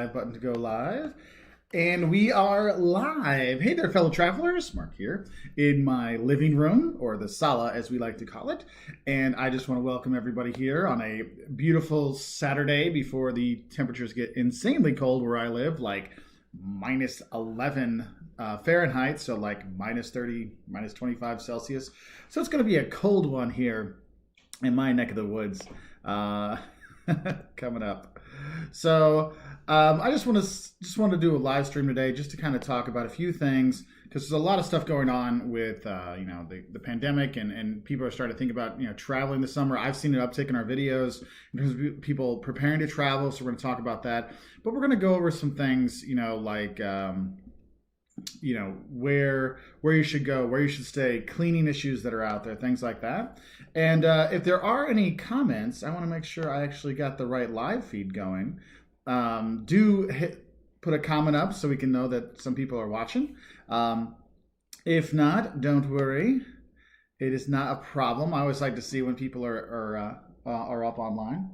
live button to go live. And we are live. Hey there, fellow travelers. Mark here in my living room, or the sala as we like to call it. And I just want to welcome everybody here on a beautiful Saturday before the temperatures get insanely cold where I live, like minus 11 Fahrenheit, so like minus 30, minus 25 Celsius. So it's going to be a cold one here in my neck of the woods coming up. So I just want to do a live stream today just to kind of talk about a few things, because there's a lot of stuff going on with the pandemic, and people are starting to think about traveling this summer. I've seen an uptick in our videos in terms of people preparing to travel, so we're going to talk about that. But we're going to go over some things, like where you should go, where you should stay, cleaning issues that are out there, things like that. And if there are any comments, I want to make sure I actually got the right live feed going. Put a comment up so we can know that some people are watching. If not, don't worry. It is not a problem. I always like to see when people are up online,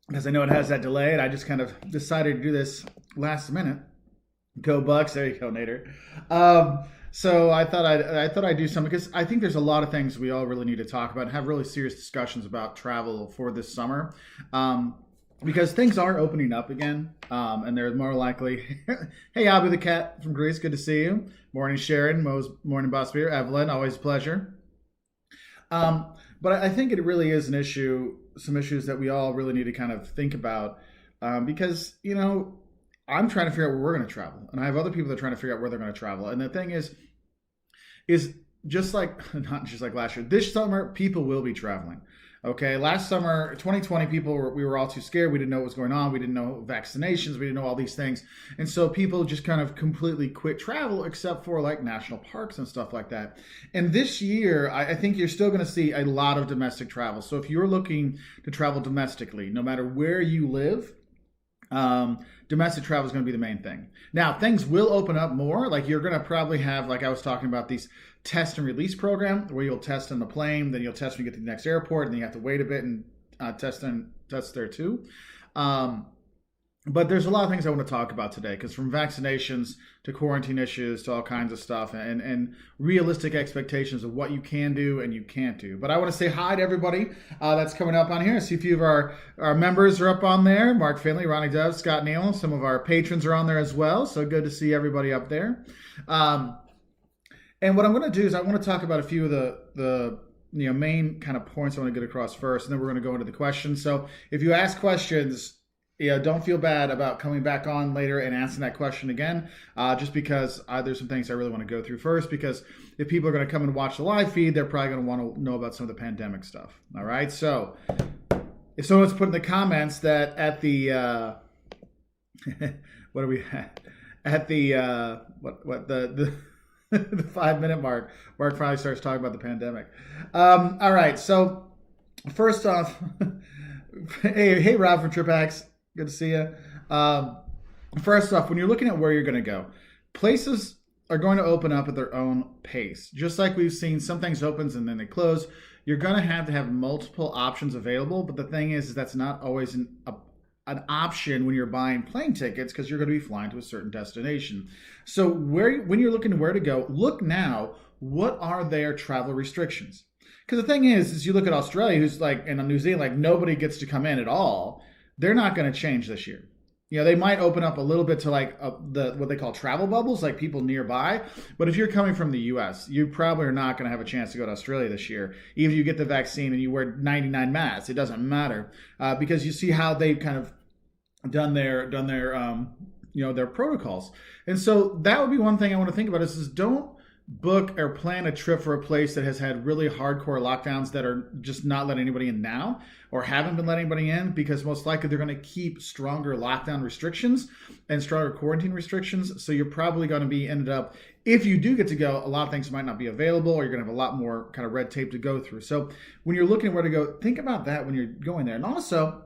because I know it has that delay, and I just kind of decided to do this last minute. Go Bucks! There you go, Nader. So I thought I'd do something, because I think there's a lot of things we all really need to talk about and have really serious discussions about travel for this summer, because things are opening up again, and they're more likely. Hey, Abu the cat from Greece, good to see you. Morning, Sharon. Morning, Boss Beer. Evelyn, always a pleasure. But I think it really is an issue, some issues that we all really need to kind of think about, because, I'm trying to figure out where we're going to travel, and I have other people that are trying to figure out where they're going to travel. And the thing is just like, not just like last year, this summer, people will be traveling. Okay. Last summer, 2020, we were all too scared. We didn't know what was going on. We didn't know vaccinations. We didn't know all these things. And so people just kind of completely quit travel, except for like national parks and stuff like that. And this year, I think you're still going to see a lot of domestic travel. So if you're looking to travel domestically, no matter where you live, domestic travel is going to be the main thing. Now, things will open up more. Like, you're going to probably have, like I was talking about, these test and release program where you'll test on the plane, then you'll test when you get to the next airport, and then you have to wait a bit and test there too. But there's a lot of things I want to talk about today, because from vaccinations to quarantine issues to all kinds of stuff, and realistic expectations of what you can do and you can't do. But I want to say hi to everybody that's coming up on here. I see a few of our members are up on there. Mark Finley, Ronnie Dove, Scott Neal. Some of our patrons are on there as well. So good to see everybody up there. And what I'm going to do is I want to talk about a few of the main kind of points I want to get across first, and then we're going to go into the questions. So if you ask questions, don't feel bad about coming back on later and answering that question again, just because there's some things I really want to go through first, because if people are going to come and watch the live feed, they're probably going to want to know about some of the pandemic stuff. All right, so if someone's put in the comments that at the what are we at the the 5-minute mark, Mark finally starts talking about the pandemic. All right, so first off, hey Rob from TripHacks. Good to see you. First off, when you're looking at where you're going to go, places are going to open up at their own pace. Just like we've seen some things opens and then they close, you're going to have multiple options available. But the thing is that's not always an option when you're buying plane tickets, because you're going to be flying to a certain destination. So when you're looking where to go, look now, what are their travel restrictions? Because the thing is you look at Australia, who's like, and New Zealand, like nobody gets to come in at all. They're not going to change this year. They might open up a little bit to like what they call travel bubbles, like people nearby. But if you're coming from the U.S., you probably are not going to have a chance to go to Australia this year. Even if you get the vaccine and you wear 99 masks, it doesn't matter, because you see how they've kind of done their their protocols. And so that would be one thing I want to think about is don't book or plan a trip for a place that has had really hardcore lockdowns that are just not letting anybody in now, or haven't been letting anybody in, because most likely they're going to keep stronger lockdown restrictions and stronger quarantine restrictions. So you're probably going to be ended up, if you do get to go, a lot of things might not be available, or you're going to have a lot more kind of red tape to go through. So when you're looking at where to go, think about that when you're going there. And also,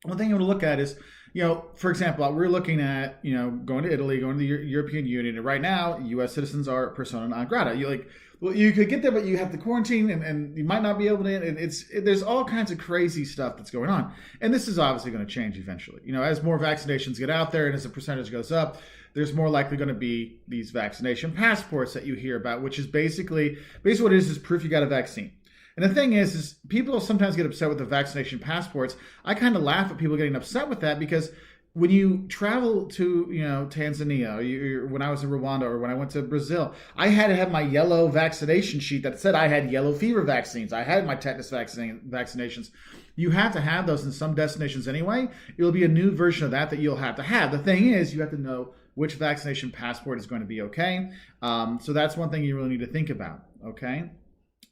one thing you want to look at is For example, we're looking at, going to Italy, going to the European Union, and right now, U.S. citizens are persona non grata. You could get there, but you have to quarantine, and you might not be able to. And there's all kinds of crazy stuff that's going on, and this is obviously going to change eventually. As more vaccinations get out there, and as the percentage goes up, there's more likely going to be these vaccination passports that you hear about, which is basically what it is proof you got a vaccine. And the thing is people sometimes get upset with the vaccination passports. I kind of laugh at people getting upset with that because when you travel to, Tanzania, or when I was in Rwanda, or when I went to Brazil, I had to have my yellow vaccination sheet that said I had yellow fever vaccines. I had my tetanus vaccinations. You have to have those in some destinations anyway. It'll be a new version of that you'll have to have. The thing is, you have to know which vaccination passport is going to be okay. So that's one thing you really need to think about, okay?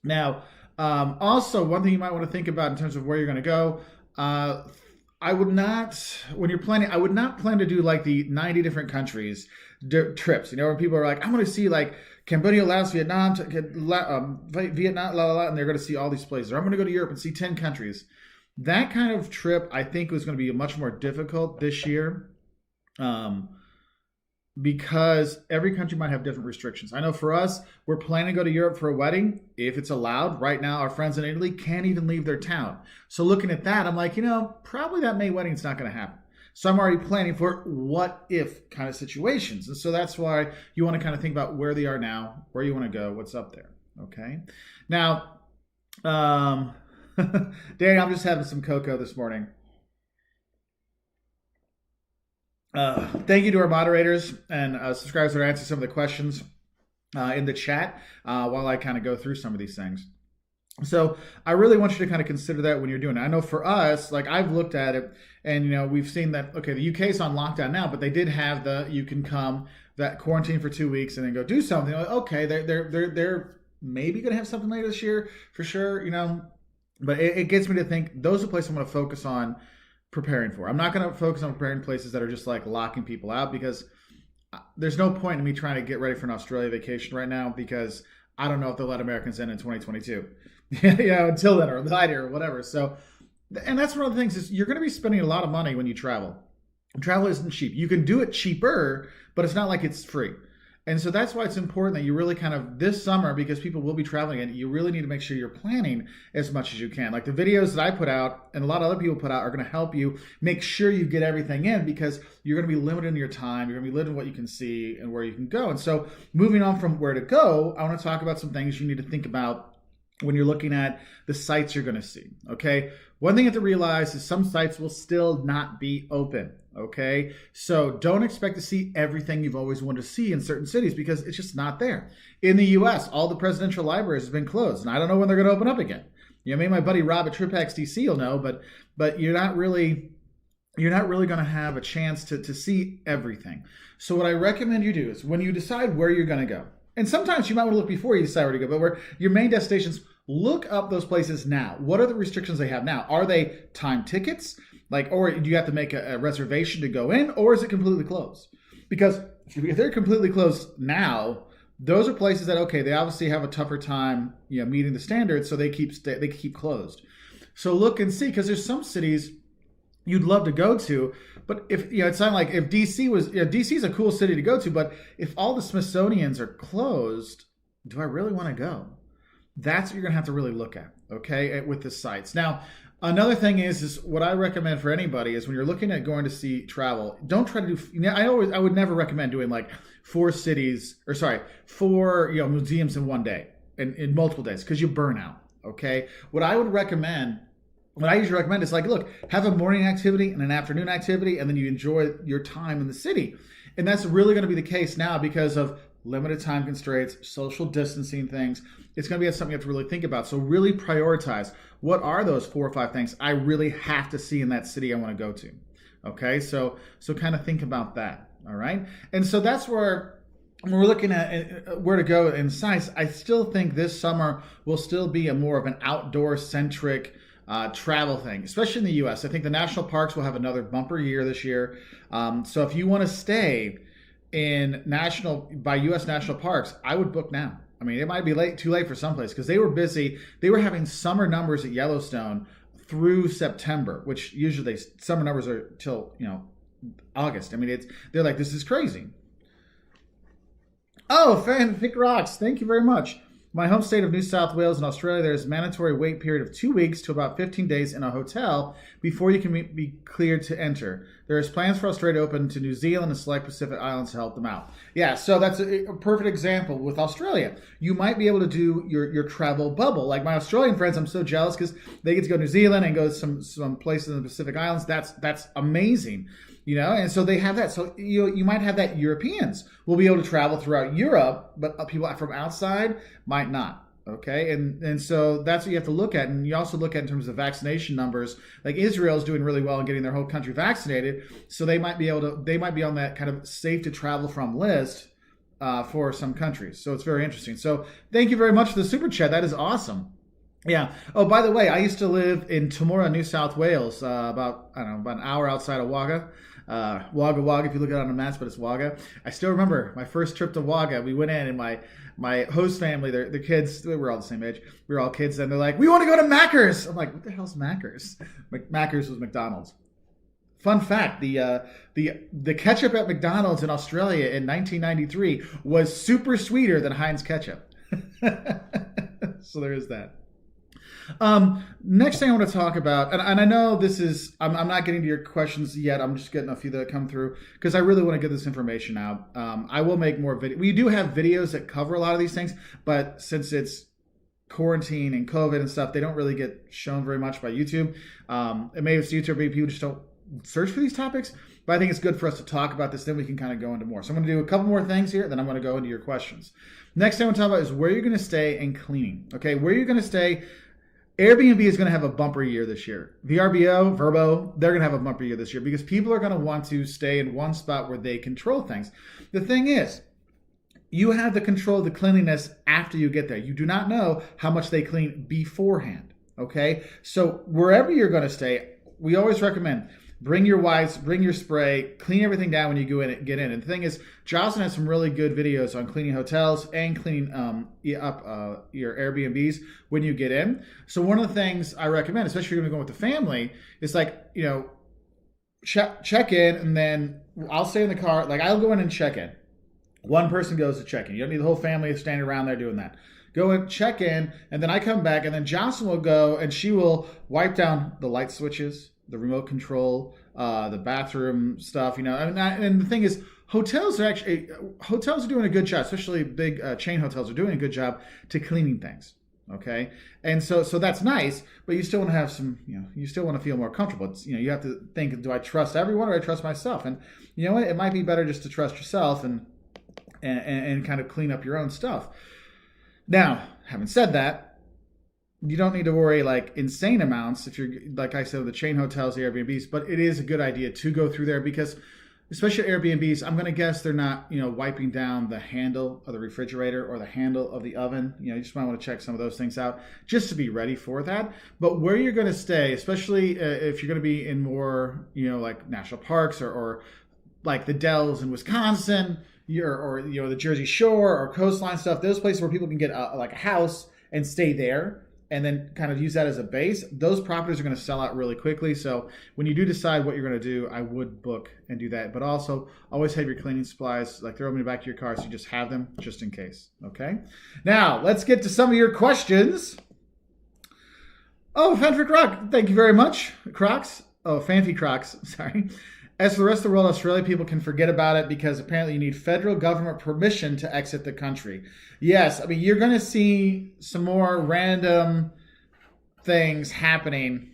Now, also, one thing you might want to think about in terms of where you're going to go, I would not plan to do like the 90 different countries trips. Where people are like, I'm going to see like Cambodia, Laos, Vietnam, Vietnam, and they're going to see all these places. Or I'm going to go to Europe and see 10 countries. That kind of trip, I think, was going to be much more difficult this year. Because every country might have different restrictions. I know for us, we're planning to go to Europe for a wedding, if it's allowed. Right now, our friends in Italy can't even leave their town. So looking at that, I'm like, probably that May wedding's not going to happen. So I'm already planning for what if kind of situations. And so that's why you want to kind of think about where they are now, where you want to go, what's up there. Okay. Now, Danny, I'm just having some cocoa this morning. Thank you to our moderators and subscribers that are answering some of the questions in the chat while I kind of go through some of these things. So I really want you to kind of consider that when you're doing it. I know for us, like I've looked at it and, we've seen that, okay, the UK is on lockdown now, but they did have you can come, that quarantine for 2 weeks and then go do something. Like, okay, they're maybe going to have something later this year for sure, but it gets me to think those are places I'm going to focus on preparing for. I'm not going to focus on preparing places that are just like locking people out because there's no point in me trying to get ready for an Australia vacation right now because I don't know if they'll let Americans in 2022. Until then or later or whatever. So, and that's one of the things is you're going to be spending a lot of money when you travel. Travel isn't cheap. You can do it cheaper, but it's not like it's free. And so that's why it's important that you really kind of this summer, because people will be traveling and you really need to make sure you're planning as much as you can. Like the videos that I put out and a lot of other people put out are going to help you make sure you get everything in because you're going to be limited in your time. You're going to be limited in what you can see and where you can go. And so moving on from where to go, I want to talk about some things you need to think about when you're looking at the sites you're going to see, okay? One thing you have to realize is some sites will still not be open, okay? So don't expect to see everything you've always wanted to see in certain cities because it's just not there. In the U.S., all the presidential libraries have been closed, and I don't know when they're going to open up again. Maybe my buddy Rob at TripX DC will know, but you're not really going to have a chance to see everything. So what I recommend you do is when you decide where you're going to go, and sometimes you might want to look before you decide where to go, but where your main destinations, look up those places now. What are the restrictions they have now? Are they time tickets? Or do you have to make a reservation to go in, or is it completely closed? Because if they're completely closed now, those are places that, okay, they obviously have a tougher time, meeting the standards, so they keep closed. So look and see, because there's some cities you'd love to go to, but if it's not like if DC was, DC is a cool city to go to, but if all the Smithsonians are closed, do I really want to go? That's what you're gonna have to really look at, okay, with the sites. Now, another thing is what I recommend for anybody is when you're looking at going to see travel, don't try to do. I would never recommend doing like 4 museums in one day, in multiple days, because you burn out. Okay, what I usually recommend is like, look, have a morning activity and an afternoon activity, and then you enjoy your time in the city. And that's really going to be the case now because of limited time constraints, social distancing things. It's going to be something you have to really think about. So really prioritize, what are those 4 or 5 things I really have to see in that city I want to go to? Okay, so kind of think about that, all right? And so that's where, when we're looking at where to go in sites, I still think this summer will still be more of an outdoor-centric travel thing, especially in the U.S. I think the national parks will have another bumper year this year. So if you want to stay in U.S. national parks, I would book now. I mean, it might be too late for some place because they were busy. They were having summer numbers at Yellowstone through September, which usually summer numbers are till August. I mean, they're like, this is crazy. Oh, fanfic rocks. Thank you very much. My home state of New South Wales in Australia, there is a mandatory wait period of 2 weeks to about 15 days in a hotel before you can be cleared to enter. There is plans for Australia to open to New Zealand and select Pacific Islands to help them out. Yeah, so that's a perfect example with Australia. You might be able to do your travel bubble. Like my Australian friends, I'm so jealous because they get to go to New Zealand and go to some places in the Pacific Islands. That's amazing. You know, and so they have that. So you might have that. Europeans will be able to travel throughout Europe, but people from outside might not. Okay, and so that's what you have to look at, and you also look at in terms of vaccination numbers. Like Israel is doing really well in getting their whole country vaccinated, so they might be on that kind of safe to travel from list for some countries. So it's very interesting. So thank you very much for the super chat. That is awesome. Yeah. Oh, by the way, I used to live in Tamora, New South Wales, about an hour outside of Wagga. Wagga Wagga, if you look at it on the maps, but it's Wagga. I still remember my first trip to Wagga. We went in, and my host family, the kids, we were all the same age. We were all kids, and they're like, "We want to go to Macca's." I'm like, "What the hell's Macca's?" Macca's was McDonald's. Fun fact: the ketchup at McDonald's in Australia in 1993 was super sweeter than Heinz ketchup. So there is that. Next thing I want to talk about, and I know this is, I'm not getting to your questions yet. I'm just getting a few that come through because I really want to get this information out. I will make more videos. We do have videos that cover a lot of these things, but since it's quarantine and COVID and stuff, they don't really get shown very much by YouTube. And maybe it's YouTube, maybe people just don't search for these topics, but I think it's good for us to talk about this. Then we can kind of go into more. So I'm going to do a couple more things here, then I'm going to go into your questions. Next thing I want to talk about is where you're going to stay and cleaning. Okay, where you're going to stay. Airbnb is going to have a bumper year this year. Vrbo, they're going to have a bumper year this year because people are going to want to stay in one spot where they control things. The thing is, you have the control of the cleanliness after you get there. You do not know how much they clean beforehand, okay? So wherever you're going to stay, we always recommend bring your wipes, bring your spray, clean everything down when you go in and get in. And the thing is, Jocelyn has some really good videos on cleaning hotels and cleaning up your Airbnbs when you get in. So one of the things I recommend, especially if you're going to go with the family, is like, check in, and then I'll stay in the car. Like I'll go in and check in. One person goes to check in. You don't need the whole family standing around there doing that. Go and check in, and then I come back, and then Jocelyn will go, and she will wipe down the light switches, the remote control, the bathroom stuff, and the thing is, hotels are doing a good job, especially big chain hotels are doing a good job to cleaning things. Okay, and so that's nice, but you still want to have some, you still want to feel more comfortable. It's, you have to think, do I trust everyone or do I trust myself? And you know what, it might be better just to trust yourself and kind of clean up your own stuff. Now, having said that, you don't need to worry like insane amounts if you're, like I said, the chain hotels, the Airbnbs, but it is a good idea to go through there because especially Airbnbs, I'm going to guess they're not, wiping down the handle of the refrigerator or the handle of the oven. You just might want to check some of those things out just to be ready for that. But where you're going to stay, especially if you're going to be in more, like national parks or like the Dells in Wisconsin, or the Jersey Shore or coastline stuff, those places where people can get like a house and stay there and then kind of use that as a base, those properties are going to sell out really quickly. So when you do decide what you're going to do, I would book and do that. But also always have your cleaning supplies, like throw them in the back of your car so you just have them just in case. Okay. Now let's get to some of your questions. Oh, Fanfic Rock, thank you very much. Crocs. Oh, Fanfi Crocs. Sorry. As for the rest of the world, Australia people can forget about it because apparently you need federal government permission to exit the country. Yes, I mean, you're going to see some more random things happening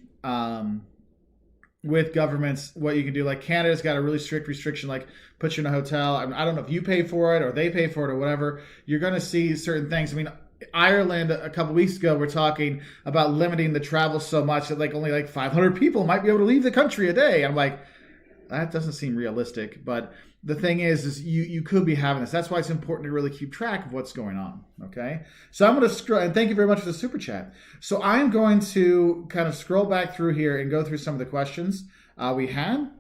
with governments, what you can do. Like Canada's got a really strict restriction, like put you in a hotel. I don't know if you pay for it or they pay for it or whatever. You're going to see certain things. I mean, Ireland a couple weeks ago, we're talking about limiting the travel so much that only 500 people might be able to leave the country a day. I'm like, that doesn't seem realistic, but the thing is you could be having this. That's why it's important to really keep track of what's going on, okay? So I'm going to scroll, and thank you very much for the super chat. So I'm going to kind of scroll back through here and go through some of the questions we had.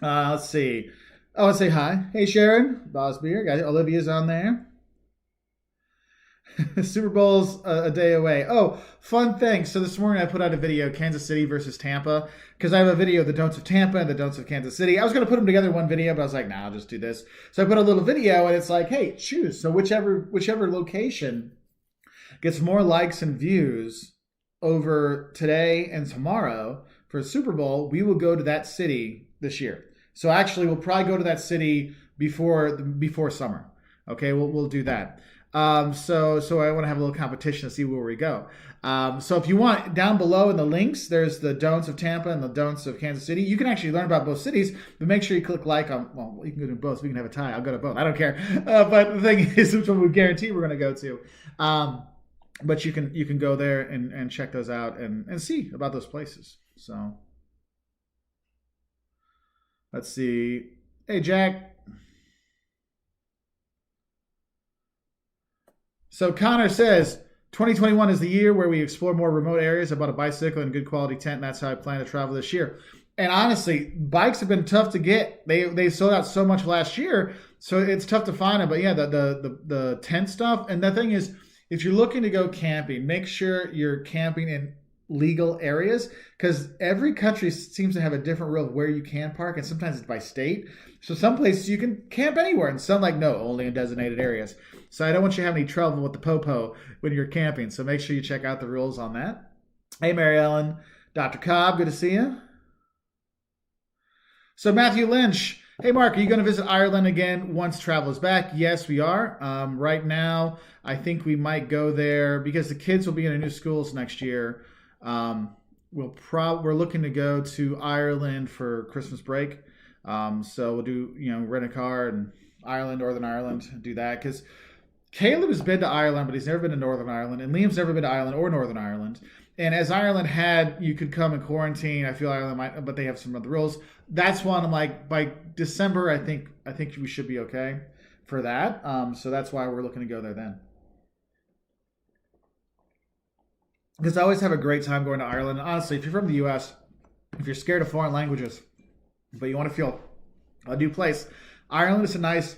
Let's see. Oh, let's say hi. Hey, Sharon, Bosbeer. Guys, Olivia's on there. Super Bowl's a day away. Oh, fun thing. So this morning I put out a video, Kansas City versus Tampa, because I have a video of the don'ts of Tampa and the don'ts of Kansas City. I was going to put them together in one video, but I was like, nah, I'll just do this. So I put a little video, and it's like, hey, choose. So whichever location gets more likes and views over today and tomorrow for a Super Bowl, we will go to that city this year. So actually, we'll probably go to that city before summer. Okay, we'll do that. So I want to have a little competition to see where we go. So if you want, down below in the links, there's the don'ts of Tampa and the don'ts of Kansas City. You can actually learn about both cities, but make sure you click like on, well, you can go to both. So we can have a tie. I'll go to both. I don't care. But the thing is, which one we guarantee we're going to go to. But you can go there and check those out and see about those places. So let's see. Hey, Jack. So Connor says, 2021 is the year where we explore more remote areas. I bought a bicycle and a good quality tent, and that's how I plan to travel this year. And honestly, bikes have been tough to get. They sold out so much last year, so it's tough to find them. But yeah, the tent stuff. And the thing is, if you're looking to go camping, make sure you're camping in legal areas, because every country seems to have a different rule of where you can park, and sometimes it's by state. So some places you can camp anywhere, and some like, no, only in designated areas. So I don't want you to have any trouble with the popo when you're camping. So make sure you check out the rules on that. Hey, Mary Ellen. Dr. Cobb, good to see you. So Matthew Lynch. Hey, Mark, are you going to visit Ireland again once travel is back? Yes, we are. Right now, I think we might go there because the kids will be in new schools next year. We're looking to go to Ireland for Christmas break. So we'll do, rent a car in Ireland, Northern Ireland, do that. Because Caleb has been to Ireland, but he's never been to Northern Ireland. And Liam's never been to Ireland or Northern Ireland. And as Ireland you could come and quarantine. I feel Ireland might, but they have some other rules. That's one I'm like, by December, I think we should be okay for that. So that's why we're looking to go there then. Because I always have a great time going to Ireland. Honestly, if you're from the U.S., if you're scared of foreign languages, but you want to feel a new place, Ireland is a nice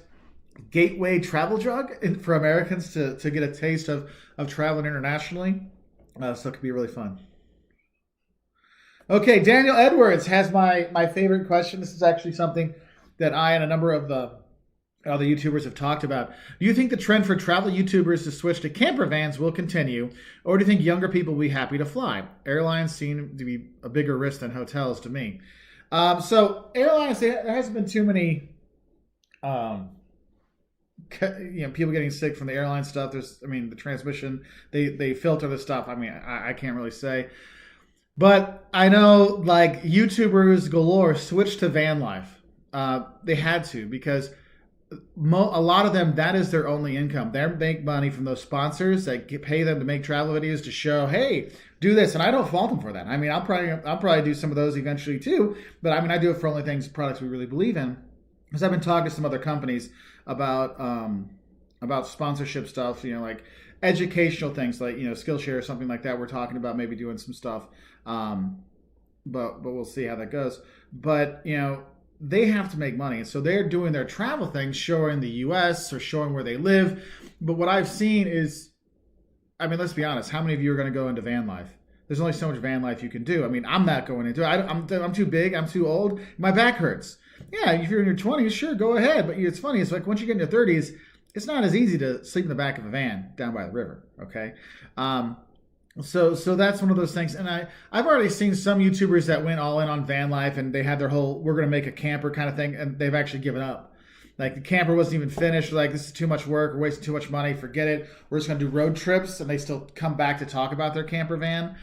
gateway travel drug for Americans to get a taste of traveling internationally. So it could be really fun. Okay, Daniel Edwards has my favorite question. This is actually something that I and a number of other YouTubers have talked about. Do you think the trend for travel YouTubers to switch to camper vans will continue, or do you think younger people will be happy to fly? Airlines seem to be a bigger risk than hotels to me. So airlines, there hasn't been too many people getting sick from the airline stuff. The transmission, they filter the stuff. I can't really say. But I know like YouTubers galore switched to van life. They had to, because a lot of them, that is their only income. They make money from those sponsors that pay them to make travel videos to show, hey, do this. And I don't fault them for that. I'll probably do some of those eventually too. But I do it for only products we really believe in. Because I've been talking to some other companies about sponsorship stuff, like educational things like, Skillshare or something like that. We're talking about maybe doing some stuff. But we'll see how that goes. But, they have to make money. And so they're doing their travel things, showing the U.S. or showing where they live. But what I've seen is, let's be honest, how many of you are going to go into van life? There's only so much van life you can do. I'm not going into it. I'm too big. I'm too old. My back hurts. Yeah, if you're in your 20s, sure, go ahead. But it's funny. It's like once you get in your 30s, it's not as easy to sleep in the back of a van down by the river, okay? So that's one of those things. And I've already seen some YouTubers that went all in on van life, and they had their whole, we're going to make a camper kind of thing, and they've actually given up. Like the camper wasn't even finished. Like, this is too much work. We're wasting too much money. Forget it. We're just going to do road trips, and they still come back to talk about their camper van.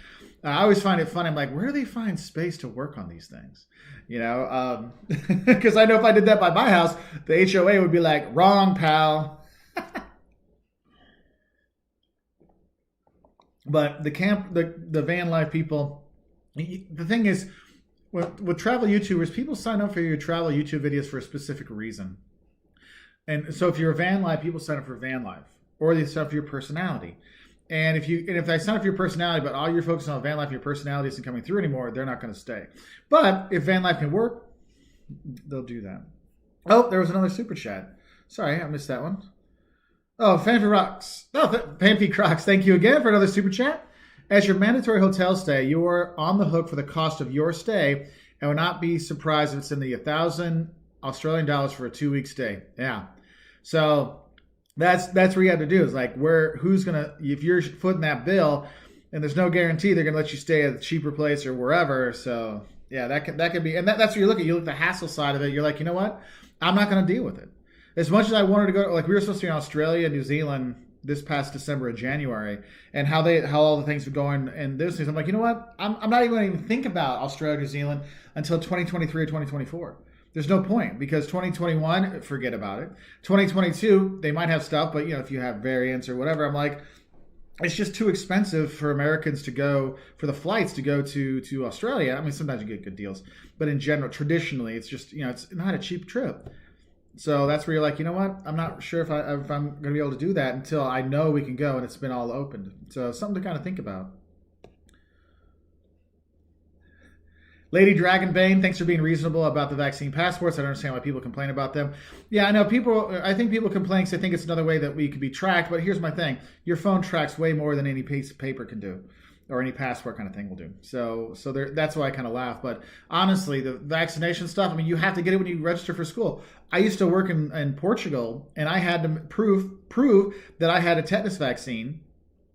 I always find it funny. I'm like, where do they find space to work on these things? Because I know if I did that by my house, the HOA would be like, wrong, pal. But the van life people, the thing is, with travel YouTubers, people sign up for your travel YouTube videos for a specific reason. And so if you're a van life, people sign up for van life, or they sign up for your personality. And if they sign up for your personality, but all you're focusing on van life, your personality isn't coming through anymore, they're not going to stay. But if van life can work, they'll do that. Oh, there was another super chat. Sorry, I missed that one. Oh, Fanfi Rocks. Oh, Fanfi Crocs. Thank you again for another super chat. As your mandatory hotel stay, you are on the hook for the cost of your stay and will not be surprised if it's in the 1,000 Australian dollars for a 2-week stay. Yeah. So that's what you have to do is like who's gonna, if you're footing that bill and there's no guarantee they're gonna let you stay at a cheaper place or wherever. So yeah, that could be, and that's what you look at. You look at the hassle side of it. You're like, you know what? I'm not gonna deal with it. As much as I wanted to go, like we were supposed to be in Australia, New Zealand this past December and January, and how all the things were going and those things. I'm like, you know what? I'm not even going to even think about Australia, New Zealand until 2023 or 2024. There's no point because 2021, forget about it. 2022, they might have stuff, but if you have variants or whatever, I'm like, it's just too expensive for Americans to go, for the flights to go to Australia. I mean, sometimes you get good deals, but in general, traditionally, it's just, it's not a cheap trip. So that's where you're like, you know what? I'm not sure if I'm going to be able to do that until I know we can go and it's been all opened. So something to kind of think about. Lady Dragonbane, thanks for being reasonable about the vaccine passports. I don't understand why people complain about them. Yeah, I know I think people complain because they think it's another way that we could be tracked. But here's my thing. Your phone tracks way more than any piece of paper can do or any passport kind of thing will do. So that's why I kind of laugh. But honestly, the vaccination stuff, I mean, you have to get it when you register for school. I used to work in Portugal, and I had to prove that I had a tetanus vaccine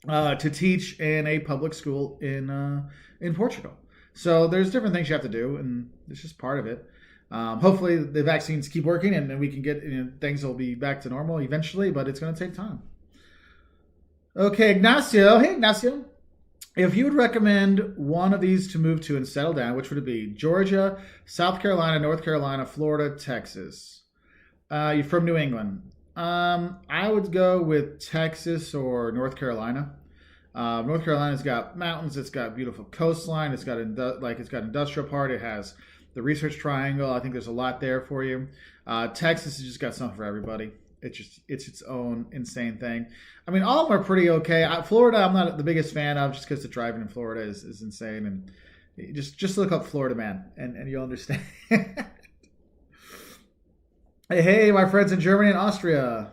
to teach in a public school in Portugal. So there's different things you have to do, and it's just part of it. Hopefully the vaccines keep working, and then we can get things will be back to normal eventually, but it's going to take time. Okay, Ignacio. Hey, Ignacio. If you would recommend one of these to move to and settle down, which would it be? Georgia, South Carolina, North Carolina, Florida, Texas. You're from New England. I would go with Texas or North Carolina. North Carolina's got mountains. It's got beautiful coastline. It's got industrial part. It has the Research Triangle. I think there's a lot there for you. Texas has just got something for everybody. It's its own insane thing. I mean, all of them are pretty okay. Florida, I'm not the biggest fan of, just because the driving in Florida is insane. And just look up Florida Man, and you'll understand. Hey, my friends in Germany and Austria.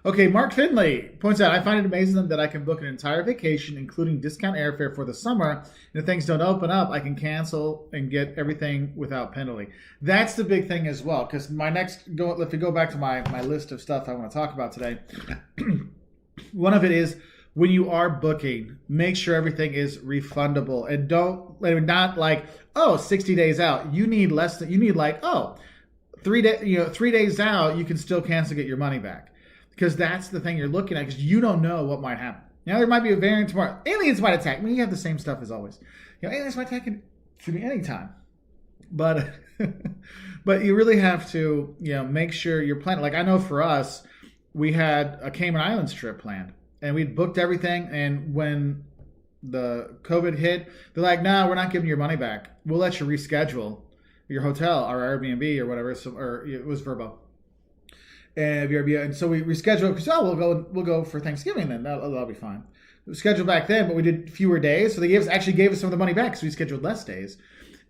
Okay, Mark Finley points out, I find it amazing that I can book an entire vacation, including discount airfare for the summer. And if things don't open up, I can cancel and get everything without penalty. That's the big thing as well, because if we go back to my list of stuff I want to talk about today, one of it is when you are booking, make sure everything is refundable. And not like, 60 days out. You need like, 3 days out, you can still cancel, get your money back. Because that's the thing you're looking at, because you don't know what might happen. There might be a variant tomorrow. Aliens might attack. I mean, you have the same stuff as always. Aliens might attack me anytime. But but you really have to, make sure you're planning. Like I know for us, we had a Cayman Islands trip planned, and we'd booked everything. And when the COVID hit, they're like, "No, we're not giving your money back. We'll let you reschedule your hotel or Airbnb or whatever." Or it was Verbo. And so we rescheduled because we'll go for Thanksgiving then. That'll be fine. We scheduled back then, but we did fewer days, so they actually gave us some of the money back because we scheduled less days.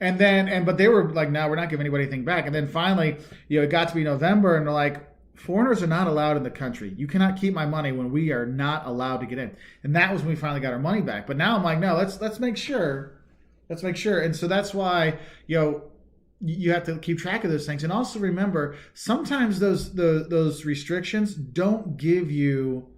But they were like, no, we're not giving anybody anything back. And then finally, it got to be November, and they're like, foreigners are not allowed in the country. You cannot keep my money when we are not allowed to get in. And that was when we finally got our money back. But now I'm like, no, let's make sure. Let's make sure. And so that's why you have to keep track of those things, and also remember sometimes those restrictions don't give you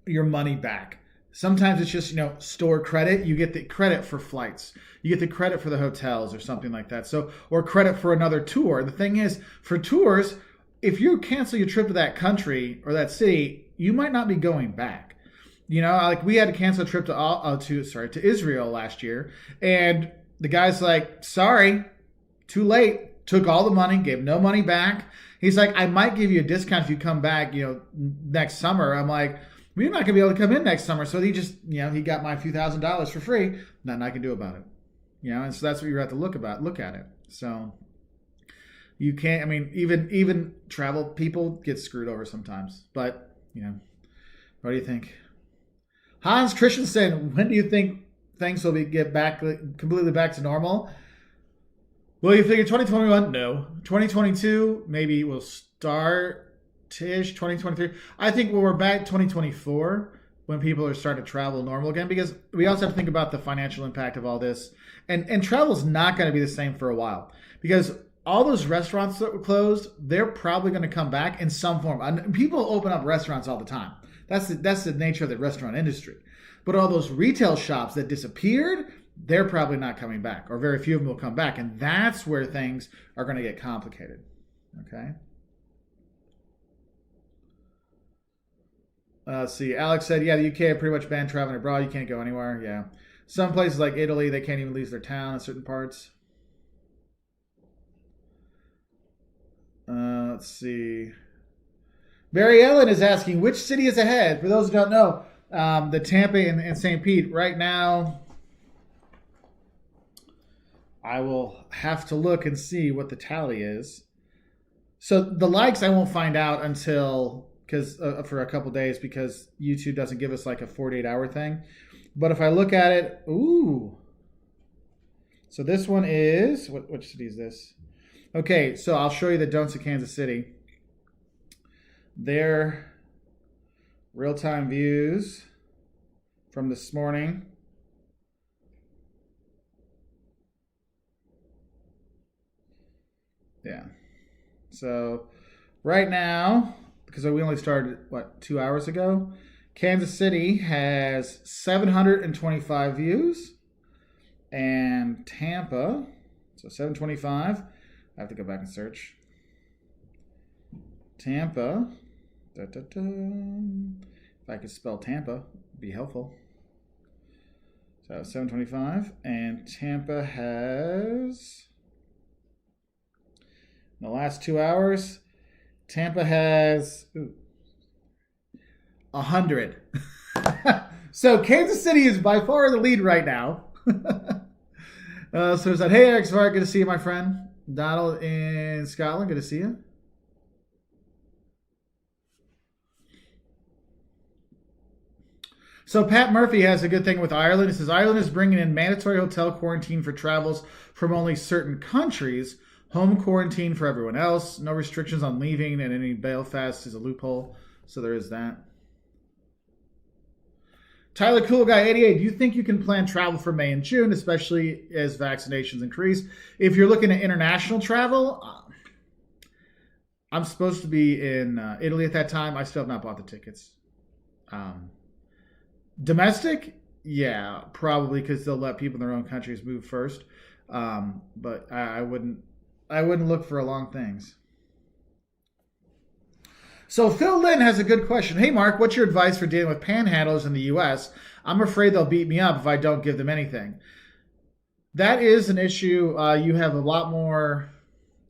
your money back. Sometimes it's just store credit. You get the credit for flights, you get the credit for the hotels or something like that. So or credit for another tour. The thing is, for tours, if you cancel your trip to that country or that city, you might not be going back. Like we had to cancel a trip to Israel last year, and the guy's like, sorry, too late. Took all the money, gave no money back. He's like, I might give you a discount if you come back, next summer. I'm like, we're not going to be able to come in next summer. So he just, he got my few $1,000s for free. Nothing I can do about it. And so that's what you have to look at it. So you can't, I mean, even travel people get screwed over sometimes. But, what do you think? Hans Christensen, when do you think things will get back completely back to normal? Well, you figure 2021? No. 2022, maybe we'll start-ish. 2023. I think when we're back 2024, when people are starting to travel normal again, because we also have to think about the financial impact of all this. And travel's not going to be the same for a while, because all those restaurants that were closed, they're probably going to come back in some form. And people open up restaurants all the time. That's the nature of the restaurant industry. But all those retail shops that disappeared, they're probably not coming back, or very few of them will come back. And that's where things are going to get complicated. Okay? Let's see. Alex said, yeah, the UK have pretty much banned traveling abroad. You can't go anywhere. Yeah. Some places like Italy, they can't even leave their town in certain parts. Let's see. Barry Ellen is asking, which city is ahead? For those who don't know, the Tampa and St. Pete. Right now, I will have to look and see what the tally is. So the likes I won't find out until, for a couple days, because YouTube doesn't give us like a 48-hour thing. But if I look at it, ooh. So this one is, which city is this? Okay, so I'll show you the don'ts of Kansas City. Their real-time views from this morning. Yeah. So right now, because we only started, 2 hours ago, Kansas City has 725 views. And Tampa, so 725. I have to go back and search. Tampa. If I could spell Tampa, it'd be helpful. So 725. And Tampa has, in the last 2 hours, Tampa has 100. So Kansas City is by far the lead right now. So it's like, hey, Eric Svark, good to see you, my friend. Donald in Scotland, good to see you. So Pat Murphy has a good thing with Ireland. He says Ireland is bringing in mandatory hotel quarantine for travels from only certain countries, home quarantine for everyone else, no restrictions on leaving, and any Belfast is a loophole. So there is that. Tyler Cool Guy 88, do you think you can plan travel for May and June, especially as vaccinations increase? If you're looking at international travel, I'm supposed to be in Italy at that time. I still have not bought the tickets. Domestic, yeah, probably, because they'll let people in their own countries move first. But I wouldn't look for long things. So Phil Lynn has a good question. Hey, Mark, what's your advice for dealing with panhandlers in the U.S.? I'm afraid they'll beat me up if I don't give them anything. That is an issue. You have a lot more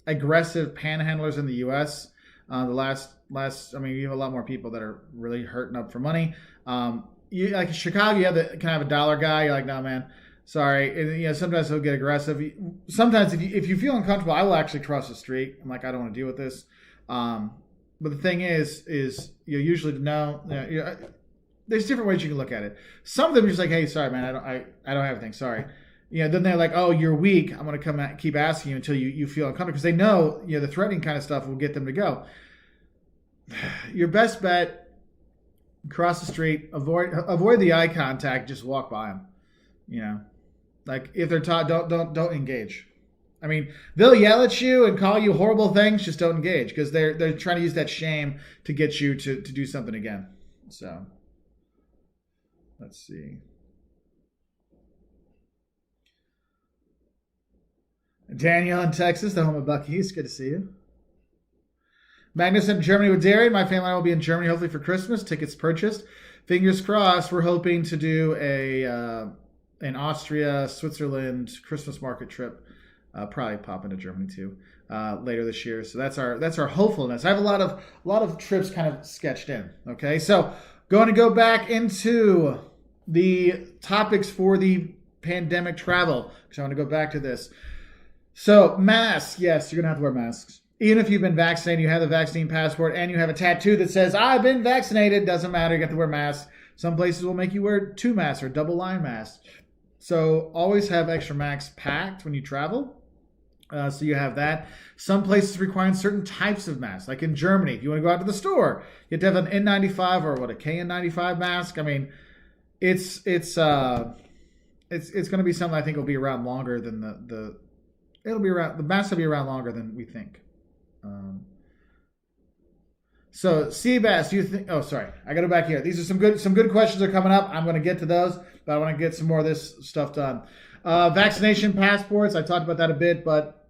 aggressive panhandlers in the U.S. You have a lot more people that are really hurting up for money. You like in Chicago, you have the kind of a dollar guy. You're like, no, man, sorry. And, sometimes he'll get aggressive. Sometimes if you feel uncomfortable, I will actually cross the street. I'm like, I don't want to deal with this. But the thing is you usually know. There's different ways you can look at it. Some of them are just like, hey, sorry, man, I don't have anything. Sorry. Then they're like, oh, you're weak. I'm going to keep asking you until you feel uncomfortable, because they know the threatening kind of stuff will get them to go. Your best bet: cross the street, avoid the eye contact, just walk by them. Like if they're taught, don't engage. I mean, they'll yell at you and call you horrible things. Just don't engage, because they're trying to use that shame to get you to do something again. So let's see. Danielle in Texas, the home of Buc-ee's. Good to see you. Magnus in Germany with Darren. My family and I will be in Germany hopefully for Christmas. Tickets purchased. Fingers crossed. We're hoping to do an Austria, Switzerland Christmas market trip. Probably pop into Germany too later this year. So that's our hopefulness. I have a lot of trips kind of sketched in. Okay, so going to go back into the topics for the pandemic travel, because I want to go back to this. So masks, yes, you're gonna have to wear masks. Even if you've been vaccinated, you have the vaccine passport, and you have a tattoo that says, I've been vaccinated, doesn't matter, you have to wear masks. Some places will make you wear 2 masks or double line masks. So always have extra masks packed when you travel. So you have that. Some places require certain types of masks. Like in Germany, if you want to go out to the store, you have to have an N95 or a KN95 mask. I mean, it's going to be something I think will be around longer than the masks will be around longer than we think. So Seabass, do you think? Oh, sorry, I got to back here. These are some good questions are coming up. I'm going to get to those, but I want to get some more of this stuff done. Vaccination passports. I talked about that a bit, but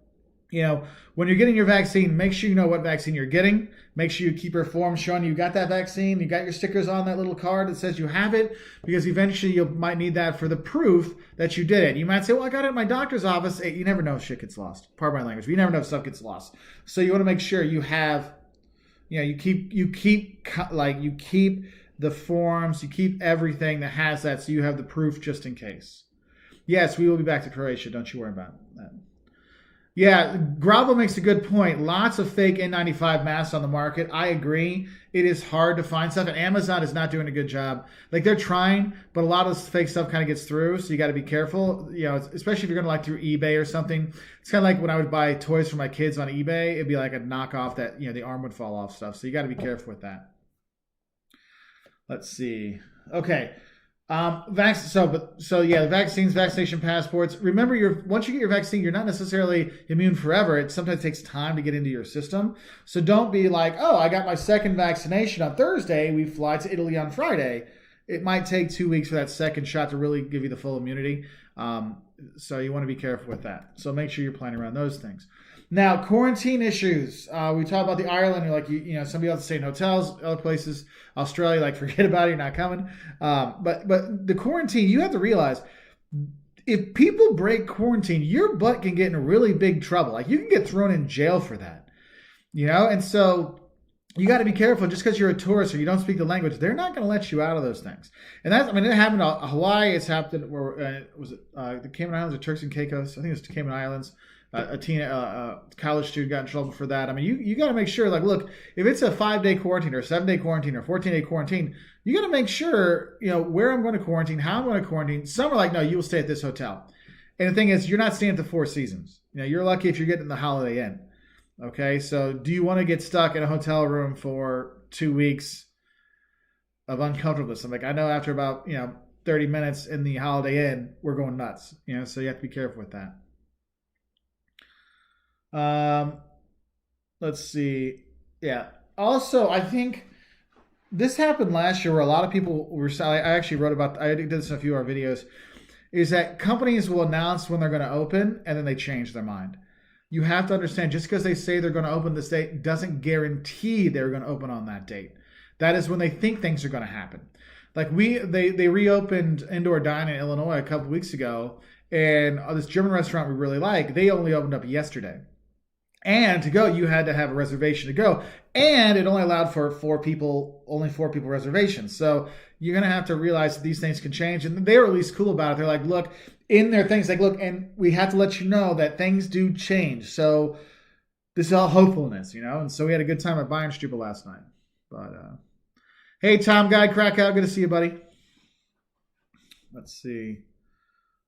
when you're getting your vaccine, make sure you know what vaccine you're getting. Make sure you keep your form showing you got that vaccine. You got your stickers on that little card that says you have it, because eventually you might need that for the proof that you did it. You might say, well, I got it at my doctor's office. Hey, you never know if shit gets lost. Pardon my language. But you never know if stuff gets lost. So you want to make sure you have, you keep the forms, you keep everything that has that, so you have the proof just in case. Yes, we will be back to Croatia. Don't you worry about that. Yeah, Gravel makes a good point. Lots of fake N95 masks on the market. I agree. It is hard to find stuff, and Amazon is not doing a good job. Like, they're trying, but a lot of this fake stuff kind of gets through, so you got to be careful. Especially if you're going to through eBay or something. It's kind of like when I would buy toys for my kids on eBay. It'd be like a knockoff that the arm would fall off stuff. So you got to be careful with that. Let's see. Okay. The vaccines, vaccination passports. Remember, once you get your vaccine, you're not necessarily immune forever. It sometimes takes time to get into your system. So don't be like, oh, I got my second vaccination on Thursday. We fly to Italy on Friday. It might take 2 weeks for that second shot to really give you the full immunity. So you want to be careful with that. So make sure you're planning around those things. Now, quarantine issues. We talk about the Ireland. You're like, somebody else stay in hotels, other places, Australia, forget about it, you're not coming. But the quarantine, you have to realize, if people break quarantine, your butt can get in really big trouble. You can get thrown in jail for that, And so you got to be careful. Just because you're a tourist or you don't speak the language, they're not going to let you out of those things. And it happened in Hawaii. It's happened where was it the Cayman Islands or Turks and Caicos? I think it was the Cayman Islands. A college student got in trouble for that. You got to make sure, look, if it's a 5-day quarantine or a 7-day quarantine or 14-day quarantine, you got to make sure, where I'm going to quarantine, how I'm going to quarantine. Some are like, no, you will stay at this hotel. And the thing is, you're not staying at the Four Seasons. You're lucky if you're getting the Holiday Inn. Okay, so do you want to get stuck in a hotel room for 2 weeks of uncomfortableness? I know after about 30 minutes in the Holiday Inn, we're going nuts. So you have to be careful with that. Let's see. Yeah. Also, I think this happened last year where a lot of people were. I actually wrote about. I did this in a few of our videos. Is that companies will announce when they're going to open and then they change their mind. You have to understand, just because they say they're going to open this date doesn't guarantee they're going to open on that date. That is when they think things are going to happen. They reopened indoor dining in Illinois a couple weeks ago, and this German restaurant we really like, they only opened up yesterday. And to go, you had to have a reservation to go. And it only allowed for only four people reservations. So you're going to have to realize that these things can change. And they were at least cool about it. They're like, look, in their things, look, and we have to let you know that things do change. So this is all hopefulness, And so we had a good time at Bayernstube last night. But, hey, Tom Guy, Krakow, good to see you, buddy. Let's see.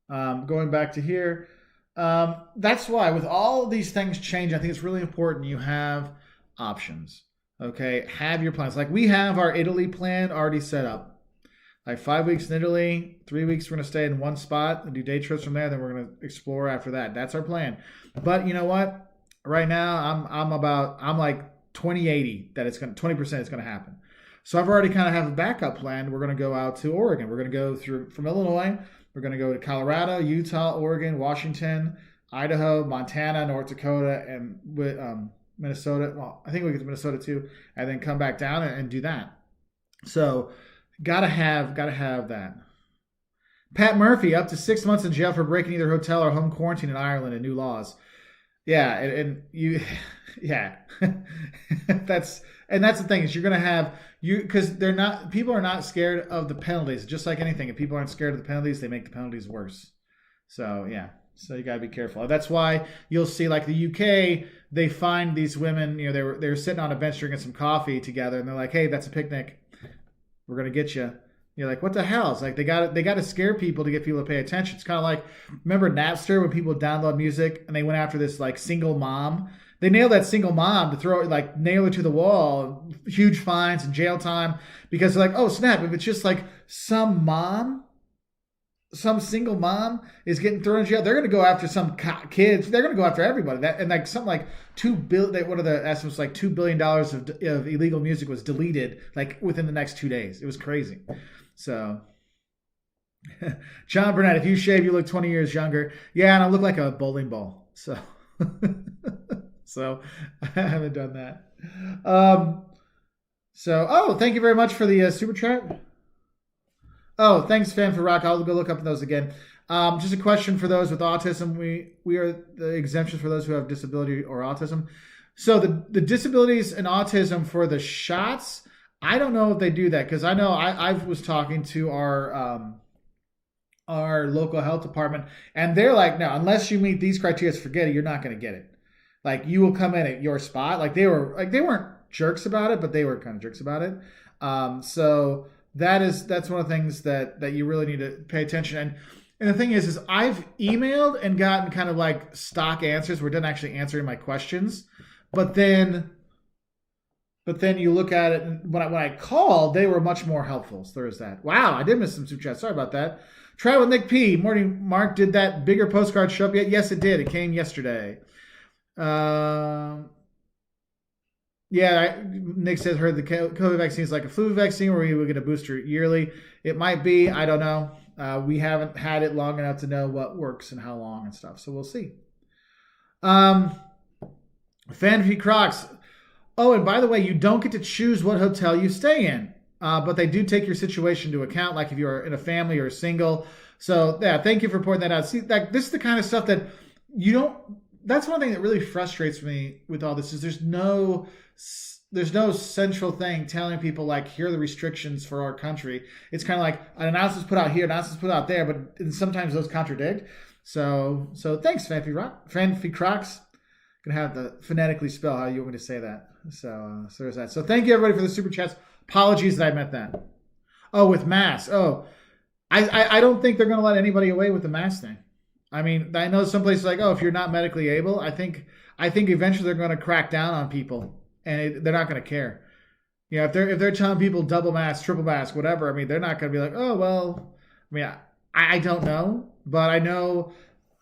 Going back to here. That's why with all these things change, I think it's really important you have options. Okay, have your plans. We have our Italy plan already set up. 5 weeks in Italy, 3 weeks we're going to stay in one spot and do day trips from there. Then we're going to explore after that. That's our plan. But you know what? Right now I'm like 20-80 that it's going to 20% is going to happen. So I've already kind of have a backup plan. We're going to go out to Oregon. We're going to go from Illinois. We're going to go to Colorado, Utah, Oregon, Washington, Idaho, Montana, North Dakota, and Minnesota. Well, I think we get to Minnesota too, and then come back down and do that. So, gotta have that. Pat Murphy, up to 6 months in jail for breaking either hotel or home quarantine in Ireland and new laws. Yeah, and you, yeah, that's the thing is you're gonna have because people are not scared of the penalties. Just like anything, if people aren't scared of the penalties, they make the penalties worse. So yeah, so you gotta be careful. That's why you'll see the UK, they find these women, they're sitting on a bench drinking some coffee together, and they're like, hey, that's a picnic. We're gonna get you. You're like, what the hell? It's like they got to scare people to get people to pay attention. It's kind of like, remember Napster when people download music and they went after this like single mom. They nailed that single mom to throw it, like nail her to the wall, huge fines and jail time because they're like, oh snap! If it's just like some single mom is getting thrown in jail, they're going to go after some kids. They're going to go after everybody. That and like something like $2 billion. What are the estimates? Like $2 billion of illegal music was deleted like within the next 2 days. It was crazy. So, John Burnett, if you shave, you look 20 years younger. Yeah, and I look like a bowling ball. So, so I haven't done that. Thank you very much for the super chat. Oh, thanks, Fan for Rock. I'll go look up those again. Just a question for those with autism. We are the exemptions for those who have disability or autism. So the disabilities and autism for the shots, I don't know if they do that because I know I was talking to our local health department and they're like, no, unless you meet these criteria, forget it. You're not going to get it. Like you will come in at your spot. Like they weren't jerks about it, but they were kind of jerks about it. So that's one of the things that you really need to pay attention. And the thing is I've emailed and gotten kind of like stock answers where it doesn't actually answer my questions, but then you look at it, and when I called, they were much more helpful. So there's that. Wow, I did miss some super chats. Sorry about that. Try with Nick P. Morning, Mark. Did that bigger postcard show up yet? Yes, it did. It came yesterday. Nick says heard the COVID vaccine is like a flu vaccine where we would get a booster yearly. It might be. I don't know. We haven't had it long enough to know what works and how long and stuff. So we'll see. Fantasy Crocs. Oh, and by the way, you don't get to choose what hotel you stay in, but they do take your situation into account, like if you're in a family or single. So, yeah, thank you for pointing that out. See, like this is the kind of stuff that you don't. That's one thing that really frustrates me with all this is there's no central thing telling people like here are the restrictions for our country. It's kind of like an announcement's put out here, announcement's put out there, but sometimes those contradict. So thanks, Fancy Crocs. Gonna have to phonetically spell how you want me to say that. So there's that. So thank you everybody for the super chats. Apologies that I meant that. Oh, with masks. Oh, I don't think they're gonna let anybody away with the mask thing. I mean, I know some places like, oh, if you're not medically able, I think eventually they're going to crack down on people, and they're not going to care. You know, if they're telling people double mask, triple mask, whatever, I mean, they're not going to be like, oh well. I mean, I don't know, but I know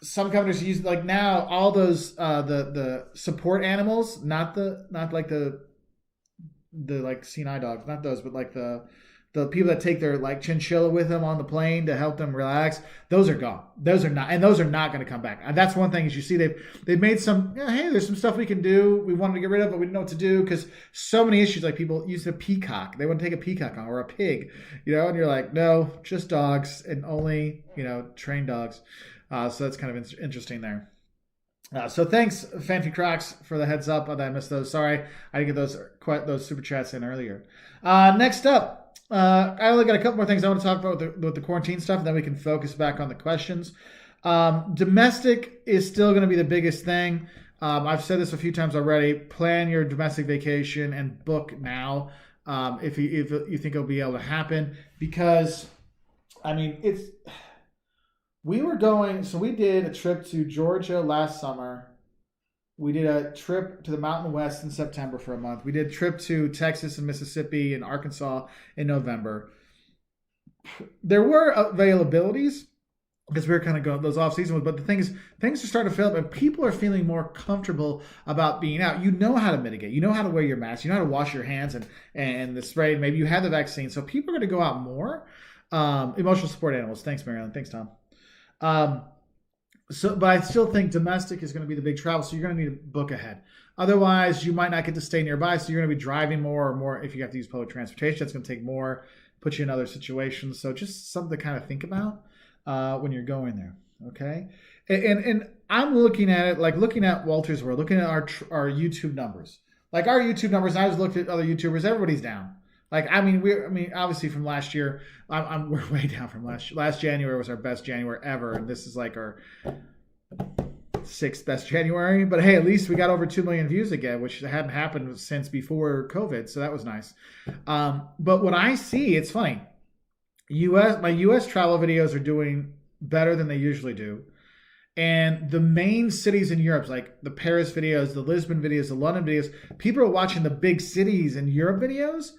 some companies use like now all those the support animals, not like the like CNI dogs, not those, but like the people that take their like chinchilla with them on the plane to help them relax, those are gone. Those are not going to come back. And that's one thing is you see they've made some, hey, there's some stuff we can do. We wanted to get rid of, but we didn't know what to do because so many issues. Like people use a peacock. They want to take a peacock on or a pig, and you're like, no, just dogs and only, trained dogs. So that's kind of interesting there. So thanks, Fancy Crocs, for the heads up that I missed those. Sorry, I didn't get those super chats in earlier. Next up. I only got a couple more things I want to talk about with the quarantine stuff, and then we can focus back on the questions. Domestic is still going to be the biggest thing. I've said this a few times already. Plan your domestic vacation and book now if you think it'll be able to happen. Because, I mean, we did a trip to Georgia last summer. We did a trip to the Mountain West in September for a month. We did a trip to Texas and Mississippi and Arkansas in November. There were availabilities because we were kind of going those off season, but the thing is, things are starting to fill up and people are feeling more comfortable about being out. You know how to mitigate. You know how to wear your mask. You know how to wash your hands and the spray. Maybe you have the vaccine. So people are going to go out more. Emotional support animals. Thanks, Marilyn. Thanks, Tom. But I still think domestic is going to be the big travel, so you're going to need to book ahead. Otherwise, you might not get to stay nearby, so you're going to be driving more if you have to use public transportation. That's going to take more, put you in other situations. So just something to kind of think about when you're going there, okay? And I'm looking at it, like looking at Wolters, we're looking at our YouTube numbers. Like our YouTube numbers, I was looking at other YouTubers, everybody's down. Like, I mean, obviously from last year, we're way down from last year. Last January was our best January ever, and this is like our 6th best January. But hey, at least we got over 2 million views again, which hadn't happened since before COVID, so that was nice. But what I see, it's funny. My US travel videos are doing better than they usually do. And the main cities in Europe, like the Paris videos, the Lisbon videos, the London videos, people are watching the big cities in Europe videos,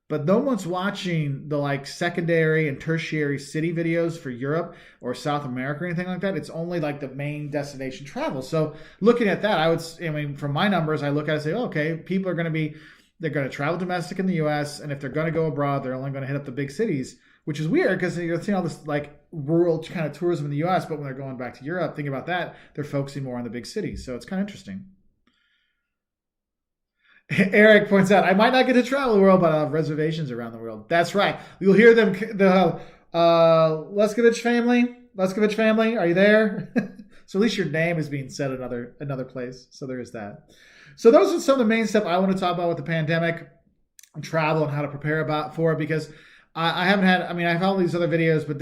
but no one's watching the like secondary and tertiary city videos for Europe or South America or anything like that. It's only like the main destination travel. So looking at that, I mean, from my numbers, I look at it and say, okay, people are they're going to travel domestic in the US. And if they're going to go abroad, they're only going to hit up the big cities, which is weird because you're seeing all this like rural kind of tourism in the US, but when they're going back to Europe, think about that, they're focusing more on the big cities. So it's kind of interesting. Eric points out, I might not get to travel the world, but I'll have reservations around the world. That's right. You'll hear them, the Leskovich family, are you there? So at least your name is being said another place. So there is that. So those are some of the main stuff I want to talk about with the pandemic and travel and how to prepare for it, because I haven't had, I mean, I have all these other videos, but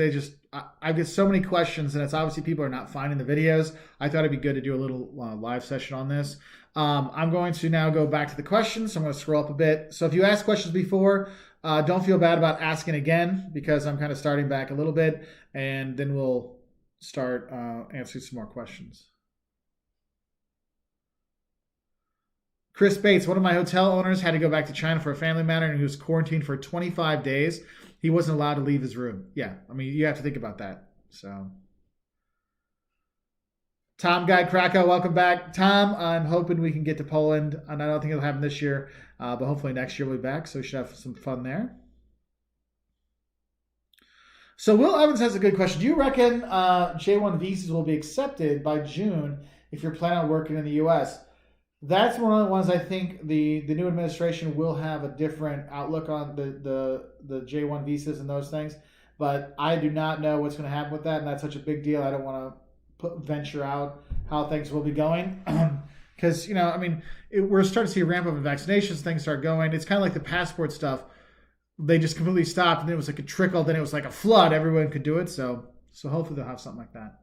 I get so many questions, and it's obviously people are not finding the videos. I thought it'd be good to do a little live session on this. I'm going to now go back to the questions. So I'm going to scroll up a bit. So if you asked questions before, don't feel bad about asking again, because I'm kind of starting back a little bit, and then we'll start answering some more questions. Chris Bates, one of my hotel owners, had to go back to China for a family matter, and he was quarantined for 25 days. He wasn't allowed to leave his room. Yeah, I mean, you have to think about that. So, Tom Guy Krakow, welcome back. Tom, I'm hoping we can get to Poland, and I don't think it'll happen this year, but hopefully next year we'll be back, so we should have some fun there. So Will Evans has a good question. Do you reckon J1 visas will be accepted by June if you're planning on working in the U.S.? That's one of the ones I think the new administration will have a different outlook on the J1 visas and those things. But I do not know what's going to happen with that, and that's such a big deal. I don't want to venture out how things will be going. Because, I mean, we're starting to see a ramp up in vaccinations, things start going. It's kind of like the passport stuff. They just completely stopped, and it was like a trickle, then it was like a flood. Everyone could do it. So hopefully they'll have something like that.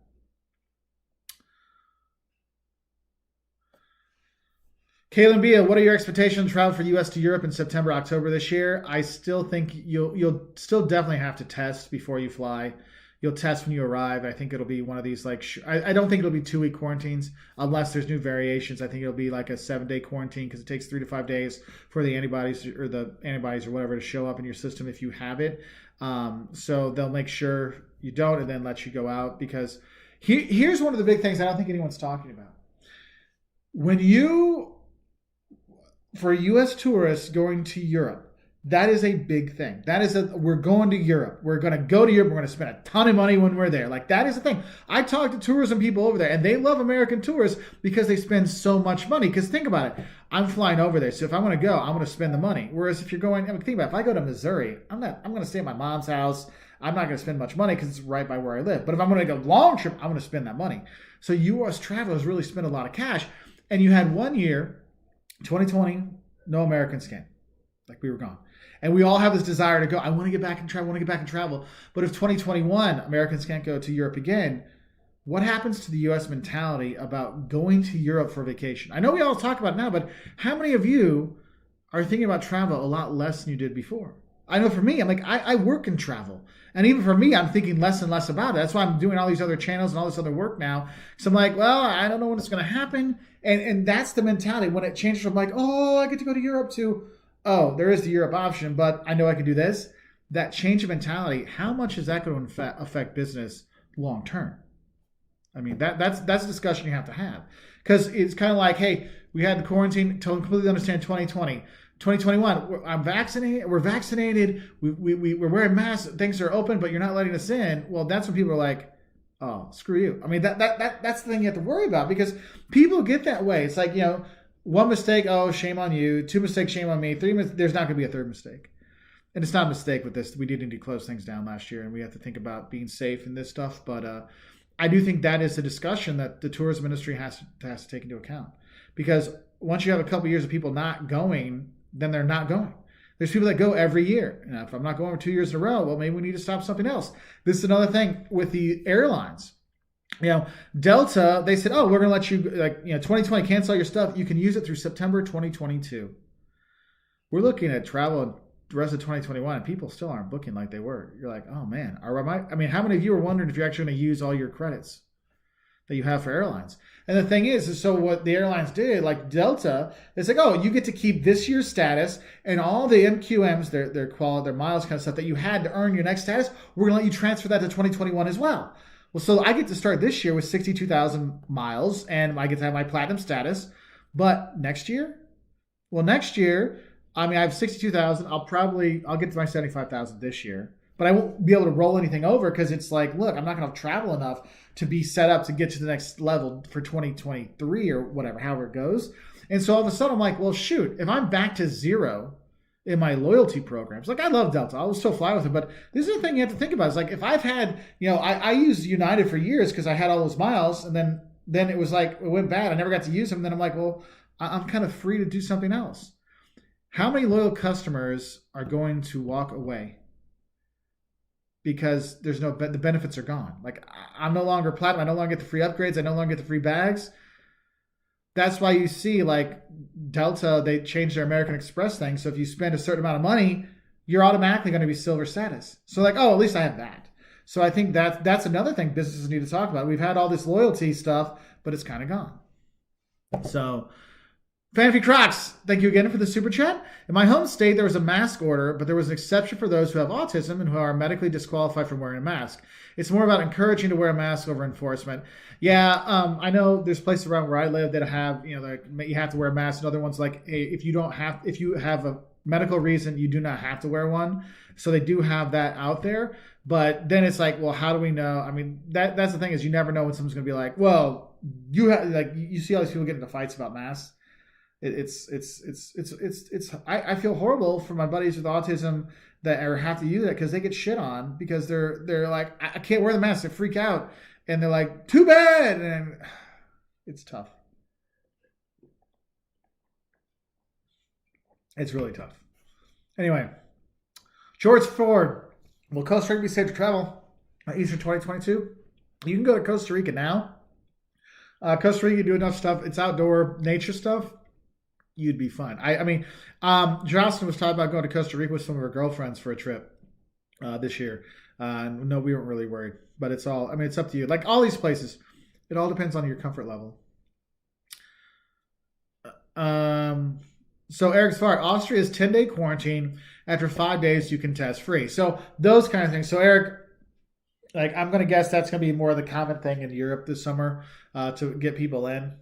Kaylin Bia, what are your expectations to travel for U.S. to Europe in September, October this year? I still think you'll still definitely have to test before you fly. You'll test when you arrive. I think it'll be one of these I don't think it'll be 2-week quarantines unless there's new variations. I think it'll be like a 7-day quarantine, because it takes 3 to 5 days for the antibodies or whatever to show up in your system if you have it. So they'll make sure you don't and then let you go out, because here's one of the big things I don't think anyone's talking about. For U.S. tourists going to Europe, that is a big thing. We're going to Europe. We're going to go to Europe. We're going to spend a ton of money when we're there. Like, that is the thing. I talk to tourism people over there, and they love American tourists because they spend so much money. Because think about it. I'm flying over there. So if I want to go, I'm going to spend the money. Whereas if you're going, think about it. If I go to Missouri, I'm going to stay at my mom's house. I'm not going to spend much money because it's right by where I live. But if I'm going to go long trip, I'm going to spend that money. So U.S. travelers really spend a lot of cash. And you had 1 year, 2020, no Americans came. Like, we were gone. And we all have this desire to go. I want to get back and travel. But if 2021, Americans can't go to Europe again, what happens to the U.S. mentality about going to Europe for vacation? I know we all talk about it now, but how many of you are thinking about travel a lot less than you did before? I know for me, I'm like, I work in travel. And even for me, I'm thinking less and less about it. That's why I'm doing all these other channels and all this other work now. So I'm like, well, I don't know when it's going to happen. And that's the mentality. When it changes from like, oh, I get to go to Europe, to, oh, there is the Europe option, but I know I can do this. That change of mentality, how much is that going to affect business long term? I mean, that's a discussion you have to have. Because it's kind of like, hey, we had the quarantine, to completely understand 2020. 2021, I'm vaccinated. We're vaccinated. We're wearing masks. Things are open, but you're not letting us in. Well, that's when people are like, "Oh, screw you." I mean, that's the thing you have to worry about, because people get that way. It's like, 1 mistake, oh, shame on you. 2 mistakes, shame on me. 3 there's not going to be a 3rd mistake, and it's not a mistake with this. We did need to close things down last year, and we have to think about being safe in this stuff. But I do think that is a discussion that the tourism industry has to take into account, because once you have a couple years of people not going, then they're not going. There's people that go every year. If I'm not going for 2 years in a row, well, maybe we need to stop something else. This is another thing with the airlines. Delta, they said, oh, we're going to let you, 2020, cancel your stuff. You can use it through September 2022. We're looking at travel the rest of 2021 and people still aren't booking like they were. You're like, oh man, I mean, how many of you are wondering if you're actually going to use all your credits that you have for airlines? And the thing is so what the airlines did, like Delta, it's like, oh, you get to keep this year's status and all the MQMs, their quality, their miles kind of stuff that you had to earn your next status, we're going to let you transfer that to 2021 as well. Well, so I get to start this year with 62,000 miles and I get to have my platinum status. But next year? Well, next year, I mean, I have 62,000. I'll get to my 75,000 this year. But I won't be able to roll anything over because it's like, look, I'm not going to travel enough to be set up to get to the next level for 2023 or whatever, however it goes. And so all of a sudden I'm like, well, shoot, if I'm back to zero in my loyalty programs, like I love Delta, I'll still fly with it, but this is the thing you have to think about. It's like if I've had, I used United for years because I had all those miles, and then it was like, it went bad. I never got to use them. And then I'm like, well, I'm kind of free to do something else. How many loyal customers are going to walk away because the benefits are gone? Like I'm no longer platinum. I no longer get the free upgrades. I no longer get the free bags. That's why you see like Delta, they changed their American Express thing. So if you spend a certain amount of money, you're automatically going to be silver status. So like, oh, at least I have that. So I think that's another thing businesses need to talk about. We've had all this loyalty stuff, but it's kind of gone. So Fancy Crocs, thank you again for the super chat. In my home state, there was a mask order, but there was an exception for those who have autism and who are medically disqualified from wearing a mask. It's more about encouraging to wear a mask over enforcement. Yeah, I know there's places around where I live that have, you have to wear a mask, and other ones like, hey, if you have a medical reason, you do not have to wear one. So they do have that out there. But then it's like, well, how do we know? I mean, that's the thing is you never know when someone's going to be like, well, you see all these people get into fights about masks. I feel horrible for my buddies with autism that have to use it because they get shit on because they're like, I can't wear the mask. They freak out and they're like, too bad. And it's tough. It's really tough. Anyway, George Ford, will Costa Rica be safe to travel Easter 2022? You can go to Costa Rica now. Costa Rica, do enough stuff. It's outdoor nature stuff. You'd be fine. I mean, Jocelyn was talking about going to Costa Rica with some of her girlfriends for a trip this year. No, we weren't really worried, but it's up to you. Like all these places, it all depends on your comfort level. So Eric's Fart, Austria's 10-day quarantine. After 5 days, you can test free. So those kind of things. So Eric, like I'm going to guess that's going to be more of the common thing in Europe this summer to get people in.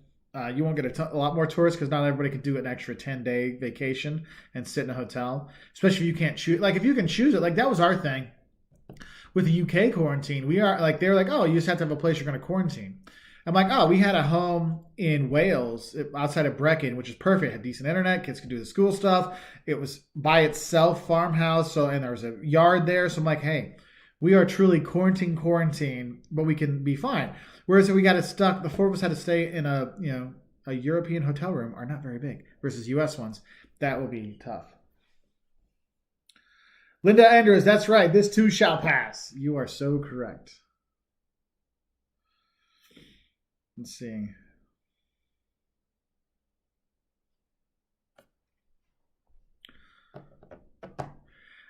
You won't get a lot more tourists because not everybody can do an extra 10-day vacation and sit in a hotel, especially if you can't choose. Like if you can choose it, like that was our thing with the UK quarantine. We are like, they're like, oh, you just have to have a place you're going to quarantine. I'm like, oh, we had a home in Wales outside of Brecon, which is perfect. It had decent internet. Kids could do the school stuff. It was by itself farmhouse. And there was a yard there. So I'm like, hey, we are truly quarantine, but we can be fine. Whereas if we got it stuck, the four of us had to stay in a European hotel room are not very big versus US ones. That will be tough. Linda Andrews, that's right. This too shall pass. You are so correct. Let's see.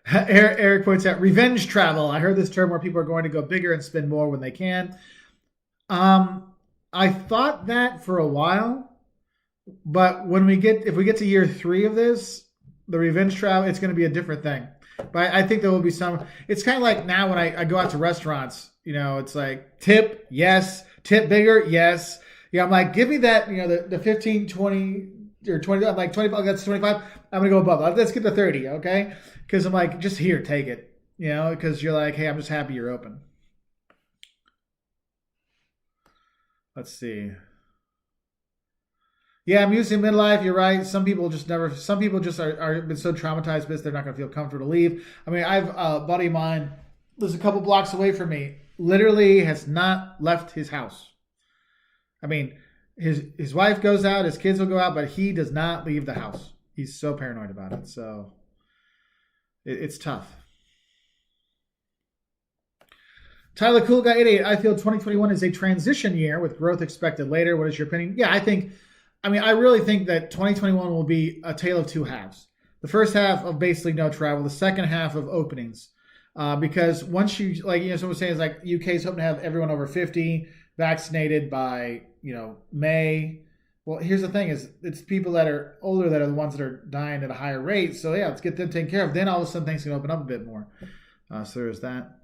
Eric points out revenge travel. I heard this term where people are going to go bigger and spend more when they can. I thought that for a while, but if we get to year 3 of this, the revenge travel, it's going to be a different thing. But I think there will be some. It's kind of like now when I go out to restaurants, it's like tip, yes, tip bigger, yes. Yeah, I'm like, give me that, the 15, 20, or 20. I'm like 25. That's 25. I'm gonna go above. Let's get to 30, okay? Because I'm like, just here, take it, because you're like, hey, I'm just happy you're open. Let's see. Yeah, I'm using midlife. You're right. Some people just are been so traumatized because they're not going to feel comfortable to leave. I mean, I've a buddy of mine lives a couple blocks away from me, literally has not left his house. I mean, his wife goes out, his kids will go out, but he does not leave the house. He's so paranoid about it. So it's tough. Tyler Cool Guy 88, I feel 2021 is a transition year with growth expected later. What is your opinion? Yeah, I really think that 2021 will be a tale of two halves. The first half of basically no travel. The second half of openings. Because once you, like, someone saying is like UK's hoping to have everyone over 50 vaccinated by, May. Well, here's the thing is it's people that are older that are the ones that are dying at a higher rate. So yeah, let's get them taken care of. Then all of a sudden things can open up a bit more. So there's that.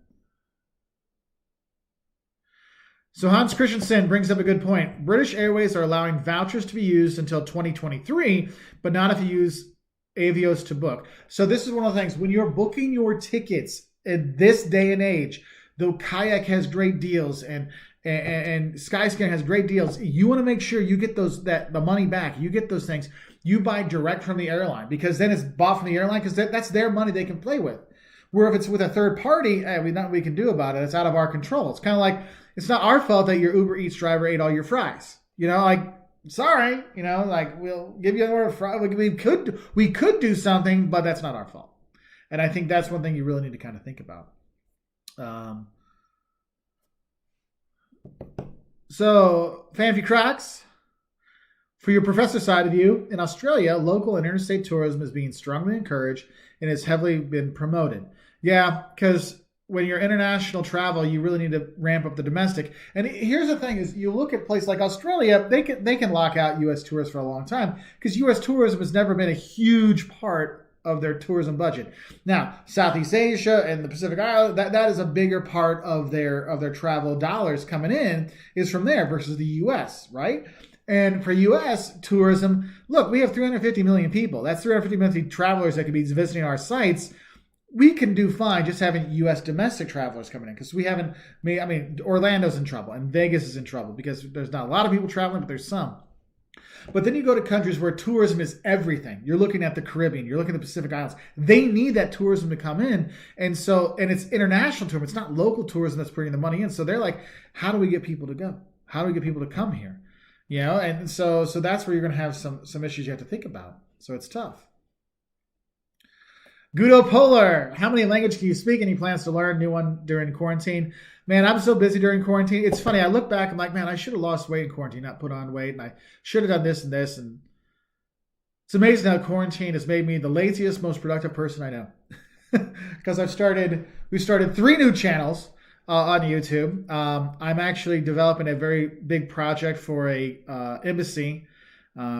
So Hans Christensen brings up a good point. British Airways are allowing vouchers to be used until 2023, but not if you use Avios to book. So this is one of the things, when you're booking your tickets in this day and age, though Kayak has great deals and Skyscanner has great deals, you want to make sure you get the money back. You get those things. You buy direct from the airline, because then it's bought from the airline, because that's their money they can play with. Where if it's with a third party, nothing we can do about it. It's out of our control. It's kind of like, it's not our fault that your Uber Eats driver ate all your fries. Sorry, we'll give you another fry. We could do something, but that's not our fault. And I think that's one thing you really need to kind of think about. So, Fancy Cracks, for your professor side of you, in Australia, local and interstate tourism is being strongly encouraged and has heavily been promoted. Yeah, because when you're international travel, you really need to ramp up the domestic. And here's the thing is, you look at places like Australia, they can lock out U.S. tourists for a long time, because U.S. tourism has never been a huge part of their tourism budget. Now, Southeast Asia and the Pacific Islands, that is a bigger part of their travel dollars coming in is from there versus the U.S., right? And for U.S. tourism, look, we have 350 million people. That's 350 million travelers that could be visiting our sites. We can do fine just having U.S. domestic travelers coming in, because we haven't made, Orlando's in trouble and Vegas is in trouble because there's not a lot of people traveling, but there's some. But then you go to countries where tourism is everything. You're looking at the Caribbean, you're looking at the Pacific Islands. They need that tourism to come in. And it's international tourism. It's not local tourism that's bringing the money in. So they're like, how do we get people to go? How do we get people to come here? And so that's where you're going to have some issues you have to think about. So it's tough. Guido Polar, how many languages can you speak? Any plans to learn new one during quarantine? Man, I'm so busy during quarantine. It's funny. I look back, I'm like, man, I should have lost weight in quarantine, not put on weight. And I should have done this and this. And it's amazing how quarantine has made me the laziest, most productive person I know. Because we started 3 new channels on YouTube. I'm actually developing a very big project for a embassy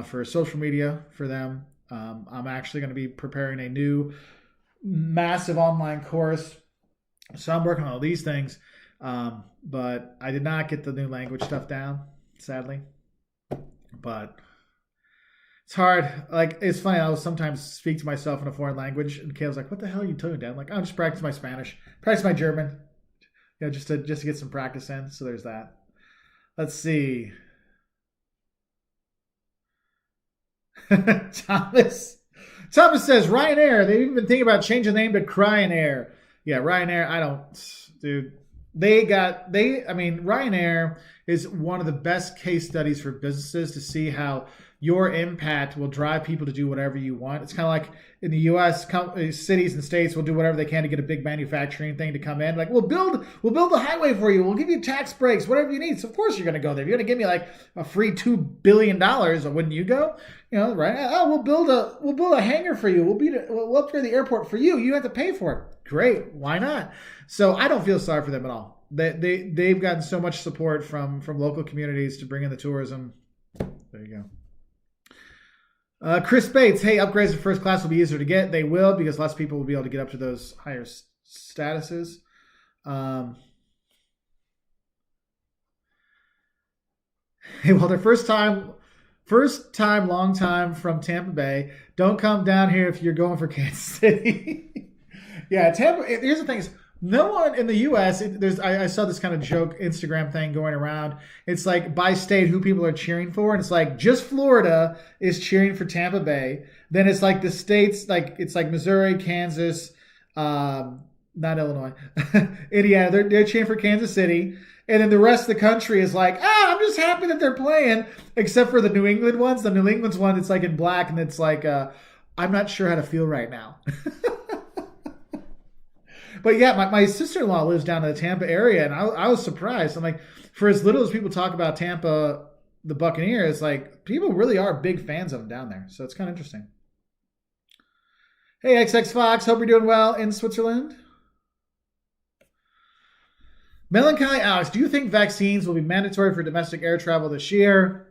for social media for them. I'm actually going to be preparing a new massive online course. So I'm working on all these things. But I did not get the new language stuff down, sadly. But it's hard. Like, it's funny. I'll sometimes speak to myself in a foreign language, and Kayla's like, "What the hell are you doing, Dad?" I'm like, "I'm just practicing my Spanish, practice my German, just to get some practice in." So there's that. Let's see. Thomas says Ryanair. They've even been thinking about changing the name to Cryonair. Yeah, Ryanair. Dude. Ryanair is one of the best case studies for businesses to see how your impact will drive people to do whatever you want. It's kind of like in the U.S., cities and states will do whatever they can to get a big manufacturing thing to come in. Like, we'll build the highway for you. We'll give you tax breaks, whatever you need. So of course you're going to go there. If you're going to give me like a free $2 billion, wouldn't you go? Right? Oh, we'll build a hangar for you. We'll upgrade the airport for you. You have to pay for it. Great. Why not? So I don't feel sorry for them at all. They've gotten so much support from local communities to bring in the tourism. There you go. Chris Bates, hey, upgrades to first class will be easier to get. They will, because less people will be able to get up to those higher statuses. Hey, well, their first time, long time from Tampa Bay. Don't come down here if you're going for Kansas City. Yeah, Tampa. Here's the thing: is no one in the U.S. I saw this kind of joke Instagram thing going around. It's like by state who people are cheering for, and it's like just Florida is cheering for Tampa Bay. Then it's like the states, like it's like Missouri, Kansas, not Illinois, Indiana. They're cheering for Kansas City. And then the rest of the country is like, I'm just happy that they're playing, except for the New England ones. The New England's one, it's like in black, and it's like, I'm not sure how to feel right now. But yeah, my sister-in-law lives down in the Tampa area, and I was surprised. I'm like, for as little as people talk about Tampa, the Buccaneers, like people really are big fans of them down there. So it's kind of interesting. Hey, XX Fox. Hope you're doing well in Switzerland. Melancholy Alex, do you think vaccines will be mandatory for domestic air travel this year?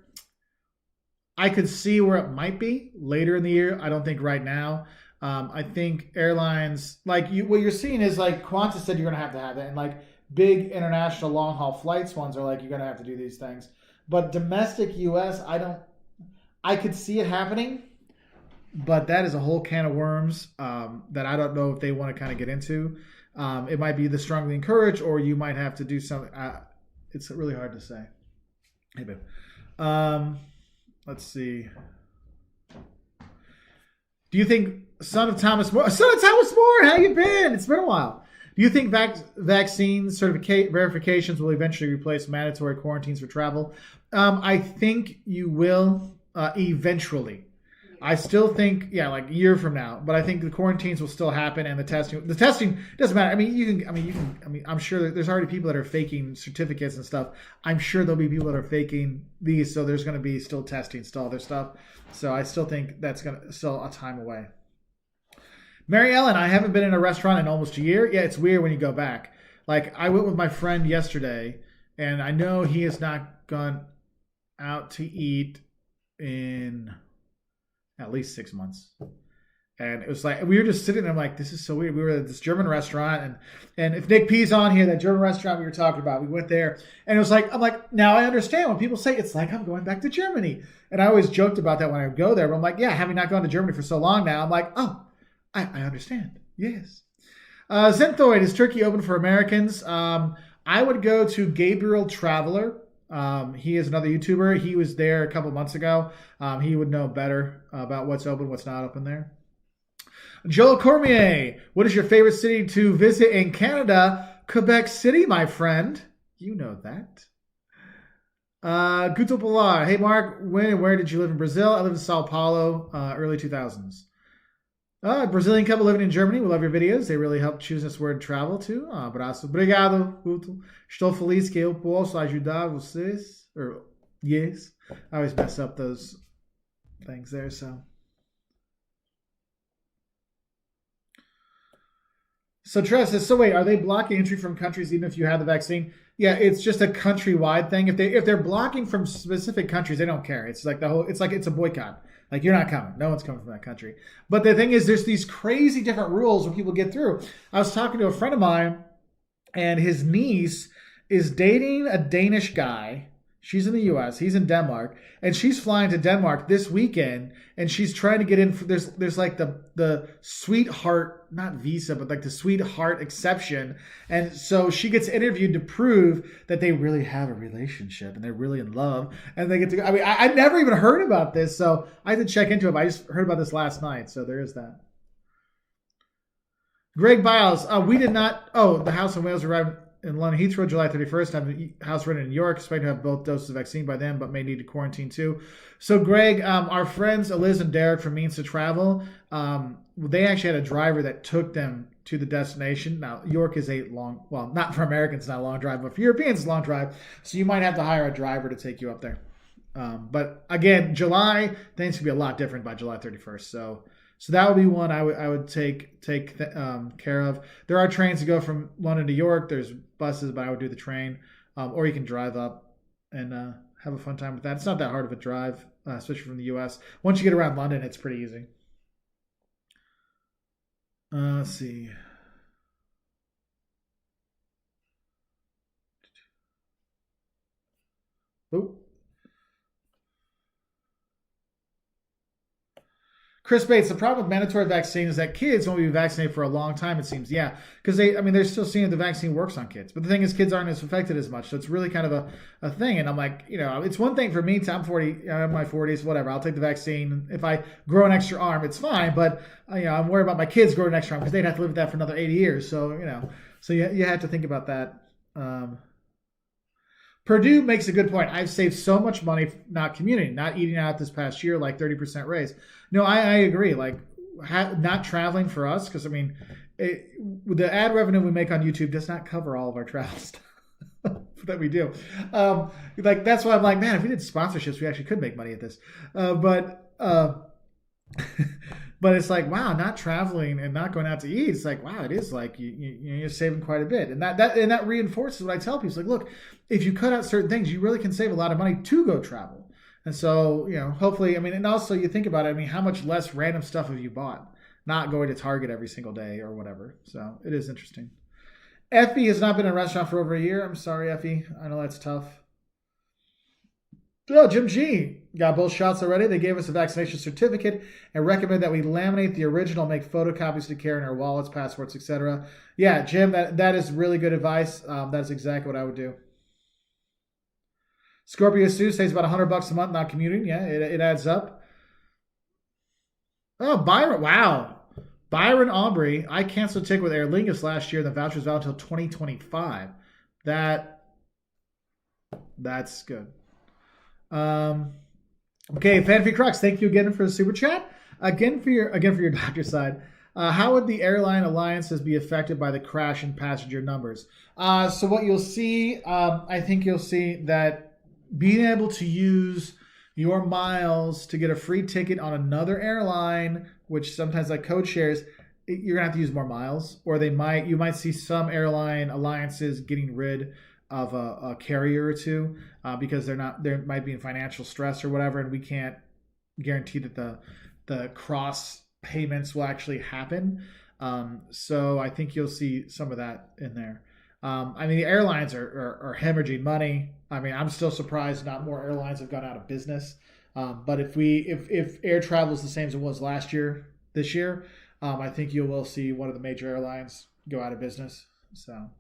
I could see where it might be later in the year. I don't think right now. I think airlines, what you're seeing is like Qantas said you're going to have it. And like big international long haul flights ones are like, you're going to have to do these things. But domestic US, I could see it happening. But that is a whole can of worms that I don't know if they want to kind of get into. It might be the strongly encouraged, or you might have to do something. It's really hard to say. Hey, babe. Let's see. Do you think Son of Thomas More, how you been? It's been a while. Do you think vaccine verifications will eventually replace mandatory quarantines for travel? I think you will eventually. I still think, like a year from now, but I think the quarantines will still happen, and the testing doesn't matter. I mean, I'm sure there's already people that are faking certificates and stuff. I'm sure there'll be people that are faking these, so there's going to be still testing, still other stuff. So I still think that's still a time away. Mary Ellen, I haven't been in a restaurant in almost a year. Yeah, it's weird when you go back. Like I went with my friend yesterday, and I know he has not gone out to eat in at least 6 months. And it was like, we were just sitting there, I'm like, this is so weird. We were at this German restaurant, and if Nick P's on here, that German restaurant we were talking about, we went there, and it was like, I'm like, now I understand when people say it's like I'm going back to Germany. And I always joked about that when I would go there, but I'm like, yeah, having not gone to Germany for so long now, I'm like, oh, I understand. Yes. Zenthoid, is Turkey open for Americans? I would go to Gabriel Traveler. He is another YouTuber. He was there a couple months ago. He would know better about what's open, what's not open there. Joel Cormier, what is your favorite city to visit in Canada? Quebec City, my friend. You know that. Guto Pilar, hey Mark, when and where did you live in Brazil? I lived in Sao Paulo, early 2000s. Brazilian couple living in Germany. We love your videos. They really help choose this word travel too. Abraço. Obrigado, Guto. Estou feliz que eu posso ajudar vocês. Or, yes. I always mess up those things there, so. So Trev says, so wait, are they blocking entry from countries even if you have the vaccine? Yeah, it's just a countrywide thing. If they're blocking from specific countries, they don't care. It's like it's a boycott. Like, you're not coming. No one's coming from that country. But the thing is, there's these crazy different rules when people get through. I was talking to a friend of mine, and his niece is dating a Danish guy. She's in the U.S. He's in Denmark, and she's flying to Denmark this weekend, and she's trying to get in. There's like the sweetheart, not visa, but like the sweetheart exception, and so she gets interviewed to prove that they really have a relationship and they're really in love, and they get to go. I mean, I never even heard about this, so I had to check into it. I just heard about this last night, so there is that. Greg Biles, we did not. Oh, the House in Wales arrived in London Heathrow, July 31st. I have a house rented in New York. Expect to have both doses of vaccine by then, but may need to quarantine too. So, Greg, our friends Eliz and Derek from Means to Travel, they actually had a driver that took them to the destination. Now, York is not for Americans, not a long drive, but for Europeans, it's a long drive. So you might have to hire a driver to take you up there. But again, July, things can be a lot different by July 31st. So that would be one I would take care of. There are trains to go from London to York. There's buses, but I would do the train. Or you can drive up and have a fun time with that. It's not that hard of a drive, especially from the U.S. Once you get around London, it's pretty easy. Let's see. Oh. Chris Bates, the problem with mandatory vaccine is that kids won't be vaccinated for a long time, it seems. Yeah, because they're still seeing that the vaccine works on kids. But the thing is, kids aren't as affected as much. So it's really kind of a thing. And I'm like, it's one thing for me. I'm 40, I'm in my 40s, whatever. I'll take the vaccine. If I grow an extra arm, it's fine. But, I'm worried about my kids growing an extra arm because they'd have to live with that for another 80 years. So, so you have to think about that. Purdue makes a good point. I've saved so much money not commuting, not eating out this past year, like 30% raise. No, I agree. Like not traveling for us, because the ad revenue we make on YouTube does not cover all of our travel stuff that we do. That's why I'm like, man, if we did sponsorships, we actually could make money at this. But it's like, wow, not traveling and not going out to eat. It's like, wow, it is like you're saving quite a bit, and that reinforces what I tell people. It's like, look, if you cut out certain things, you really can save a lot of money to go travel. And so, hopefully, I mean, and also you think about it. I mean, how much less random stuff have you bought? Not going to Target every single day or whatever. So it is interesting. Effie has not been in a restaurant for over a year. I'm sorry, Effie. I know that's tough. Oh, Jim G got both shots already. They gave us a vaccination certificate and recommend that we laminate the original, make photocopies to carry in our wallets, passports, etc. Yeah, Jim, that is really good advice. That's exactly what I would do. Scorpio Sue says about $100 a month not commuting. Yeah, it adds up. Oh, Byron. Wow. Byron Aubrey. I canceled a ticket with Aer Lingus last year. The voucher is valid until 2025. That's good. Okay, Fanfi Crux, thank you again for the super chat. Again for your doctor side. How would the airline alliances be affected by the crash in passenger numbers? So what you'll see, I think you'll see that being able to use your miles to get a free ticket on another airline, which sometimes like code shares, you're gonna have to use more miles, or you might see some airline alliances getting rid of a carrier or two because there might be in financial stress or whatever, and we can't guarantee that the cross payments will actually happen. So I think you'll see some of that in there. I mean, the airlines are hemorrhaging money. I mean, I'm still surprised not more airlines have gone out of business. But if air travel is the same as it was this year, I think you will see one of the major airlines go out of business. So,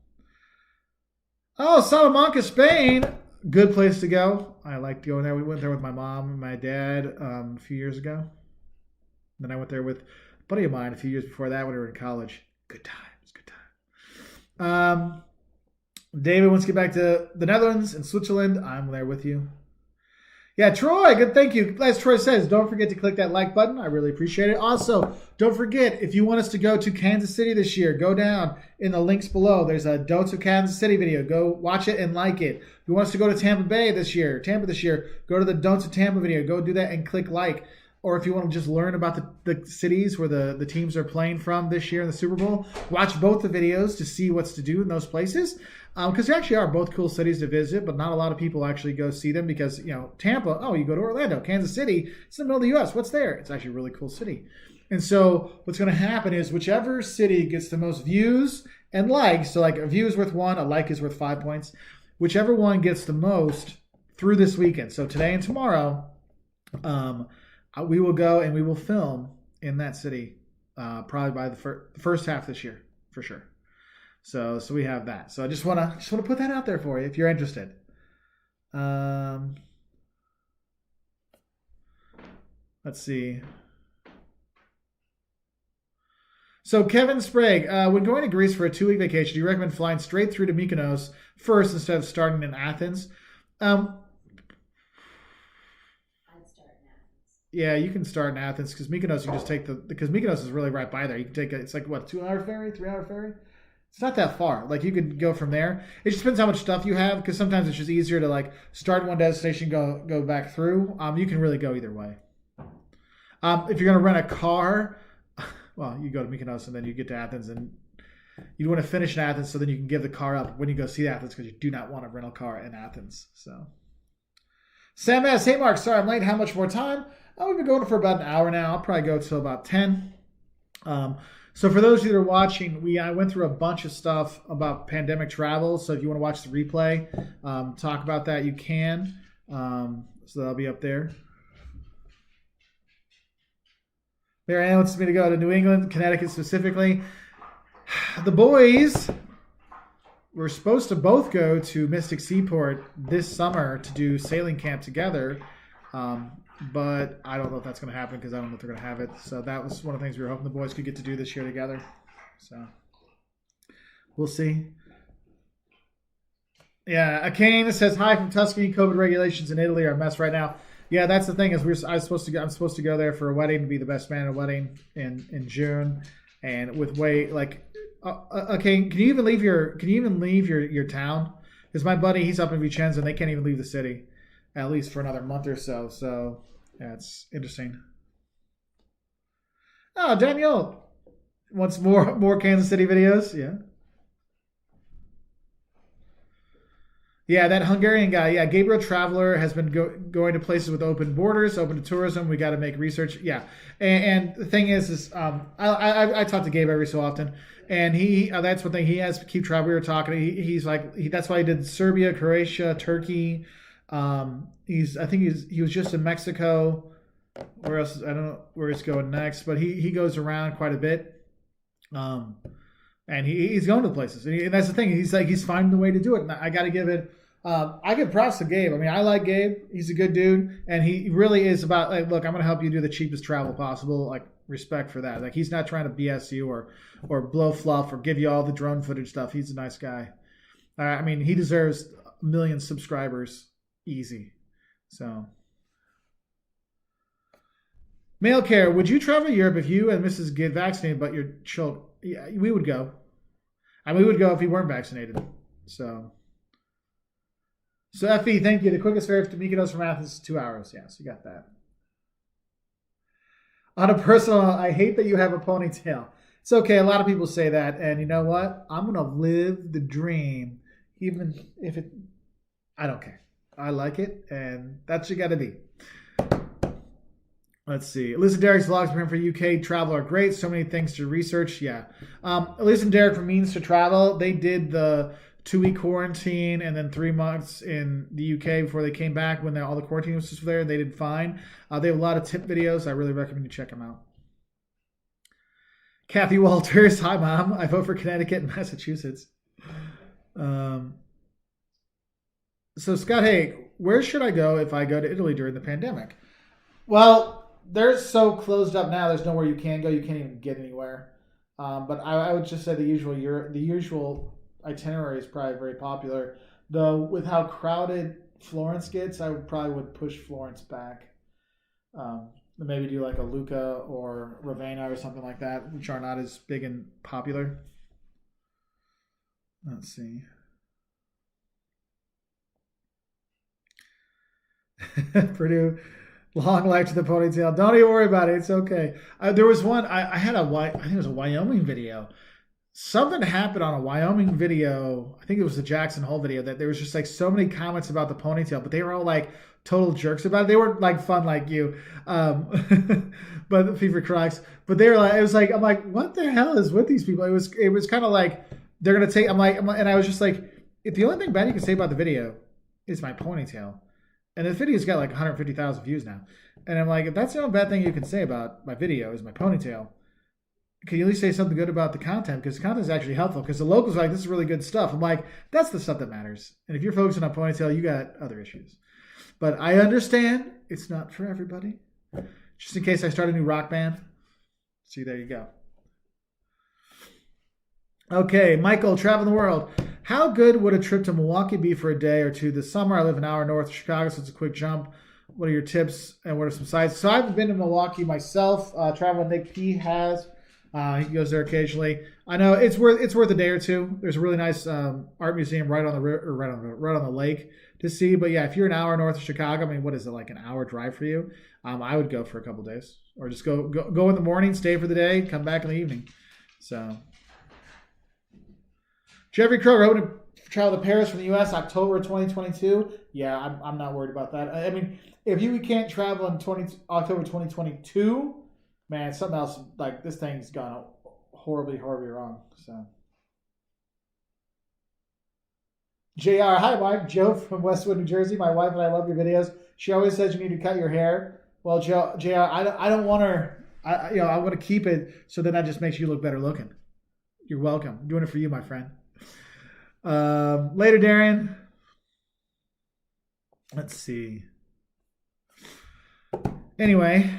Salamanca, Spain, good place to go. I like going there. We went there with my mom and my dad a few years ago. Then I went there with a buddy of mine a few years before that when we were in college. Good times, good time. David wants to get back to the Netherlands and Switzerland. I'm there with you. Yeah, Troy, good, thank you. As Troy says, don't forget to click that like button. I really appreciate it. Also, don't forget, if you want us to go to Kansas City this year, go down in the links below. There's a Don'ts of Kansas City video. Go watch it and like it. If you want us to go to Tampa this year, go to the Don'ts of Tampa video. Go do that and click like. Or if you want to just learn about the cities where the teams are playing from this year in the Super Bowl, watch both the videos to see what's to do in those places. Because they actually are both cool cities to visit, but not a lot of people actually go see them because, Tampa, you go to Orlando. Kansas City, it's in the middle of the U.S. What's there? It's actually a really cool city. And so what's going to happen is whichever city gets the most views and likes, so like a view is worth 1, a like is worth 5 points, whichever one gets the most through this weekend. So today and tomorrow, we will go and we will film in that city probably by the first half this year, for sure. So we have that. So I just want to put that out there for you if you're interested. Let's see. So Kevin Sprague, when going to Greece for a 2-week vacation, do you recommend flying straight through to Mykonos first instead of starting in Athens? Yeah, you can start in Athens because Mykonos, you can just take because Mykonos is really right by there. You can take it's like what, 2-hour ferry, 3-hour ferry? It's not that far. Like you could go from there. It just depends how much stuff you have because sometimes it's just easier to like start one destination, go back through. You can really go either way. If you're gonna rent a car, well, you go to Mykonos and then you get to Athens and you want to finish in Athens so then you can give the car up when you go see Athens because you do not want a rental car in Athens. So Sam S. Hey Mark, sorry I'm late. How much more time? We've been going for about an hour now. I'll probably go till about 10. So for those of you that are watching, I went through a bunch of stuff about pandemic travel. So if you want to watch the replay, talk about that, you can. So that'll be up there. Mary Ann wants me to go to New England, Connecticut specifically. The boys were supposed to both go to Mystic Seaport this summer to do sailing camp together. But I don't know if that's going to happen because I don't know if they're going to have it. So that was one of the things we were hoping the boys could get to do this year together. So we'll see. Yeah, Akane says hi from Tuscany. COVID regulations in Italy are a mess right now. Yeah, that's the thing is I'm supposed to go there for a wedding to be the best man at a wedding in June, and with okay, can you even leave your town? Because my buddy, he's up in Vicenza and they can't even leave the city, at least for another month or so. So yeah, it's interesting. Oh, Daniel wants more Kansas City videos. Yeah. Yeah, that Hungarian guy. Yeah, Gabriel Traveler has been going to places with open borders, open to tourism. We got to make research. Yeah, and the thing is I talk to Gabe every so often, and he that's one thing he has to keep travel. We were talking. He's like that's why he did Serbia, Croatia, Turkey. I think he was just in Mexico. Where else? I don't know where he's going next, but he goes around quite a bit. And he's going to places, and that's the thing. He's finding the way to do it, and I got to give it. I give props to Gabe. I mean, I like Gabe. He's a good dude, and he really is about like, look, I'm going to help you do the cheapest travel possible. Like, respect for that. Like, he's not trying to BS you or blow fluff or give you all the drone footage stuff. He's a nice guy. I mean, he deserves 1 million subscribers easy. So, mail care. Would you travel to Europe if you and Mrs. get vaccinated, but your children? Yeah, we would go. I mean, we would go if we weren't vaccinated. So Effie, thank you. The quickest ferry to Mykonos from Athens is 2 hours. Yes, you got that. On a personal, I hate that you have a ponytail. It's okay. A lot of people say that, and you know what? I'm gonna live the dream, even if it. I don't care. I like it, and that's what you got to be. Let's see. Elise and Derek's vlogs for UK travel are great. So many things to research. Yeah. Elise and Derek from Means to Travel, they did the 2-week quarantine and then 3 months in the UK before they came back when all the quarantine was just there. They did fine. They have a lot of tip videos. I really recommend you check them out. Kathy Wolters. Hi, Mom. I vote for Connecticut and Massachusetts. So, Scott, hey, where should I go if I go to Italy during the pandemic? Well, they're so closed up now. There's nowhere you can go. You can't even get anywhere. But I would just say the usual itinerary is probably very popular. Though with how crowded Florence gets, I would push Florence back. Maybe do like a Lucca or Ravenna or something like that, which are not as big and popular. Let's see. Purdue. Long life to the ponytail. Don't even worry about it. It's okay. There was one. I think it was a Wyoming video. Something happened on a Wyoming video. I think it was the Jackson Hole video that there was just like so many comments about the ponytail, but they were all like total jerks about it. They weren't like fun like you, but fever cracks. But they were like, it was like I'm like, what the hell is with these people? It was kind of like they're gonna take. And I was just like, if the only thing bad you can say about the video is my ponytail. And the video's got like 150,000 views now. And I'm like, if that's the only bad thing you can say about my video is my ponytail, can you at least say something good about the content? Because the content is actually helpful. Because the locals are like, this is really good stuff. I'm like, that's the stuff that matters. And if you're focusing on ponytail, you got other issues. But I understand it's not for everybody. Just in case I start a new rock band. See, there you go. Okay, Michael, traveling the world. How good would a trip to Milwaukee be for a day or two this summer? I live an hour north of Chicago, so it's a quick jump. What are your tips and what are some sites? So I haven't been to Milwaukee myself. Traveling Nick P has. He goes there occasionally. I know it's worth a day or two. There's a really nice art museum right on the lake to see. But yeah, if you're an hour north of Chicago, I mean, what is it, like an hour drive for you? I would go for a couple days, or just go in the morning, stay for the day, come back in the evening. So. Jeffrey Crow wrote to travel to Paris from the U.S. October 2022. Yeah, I'm not worried about that. I mean, if you can't travel in October 2022, man, something else, like this thing's gone horribly wrong. So, JR, hi, Mike. Joe from Westwood, New Jersey. My wife and I love your videos. She always says you need to cut your hair. Well, JR, I don't want her. I want to keep it so that just makes you look better looking. You're welcome. I'm doing it for you, my friend. Later, Darian. Let's see. Anyway.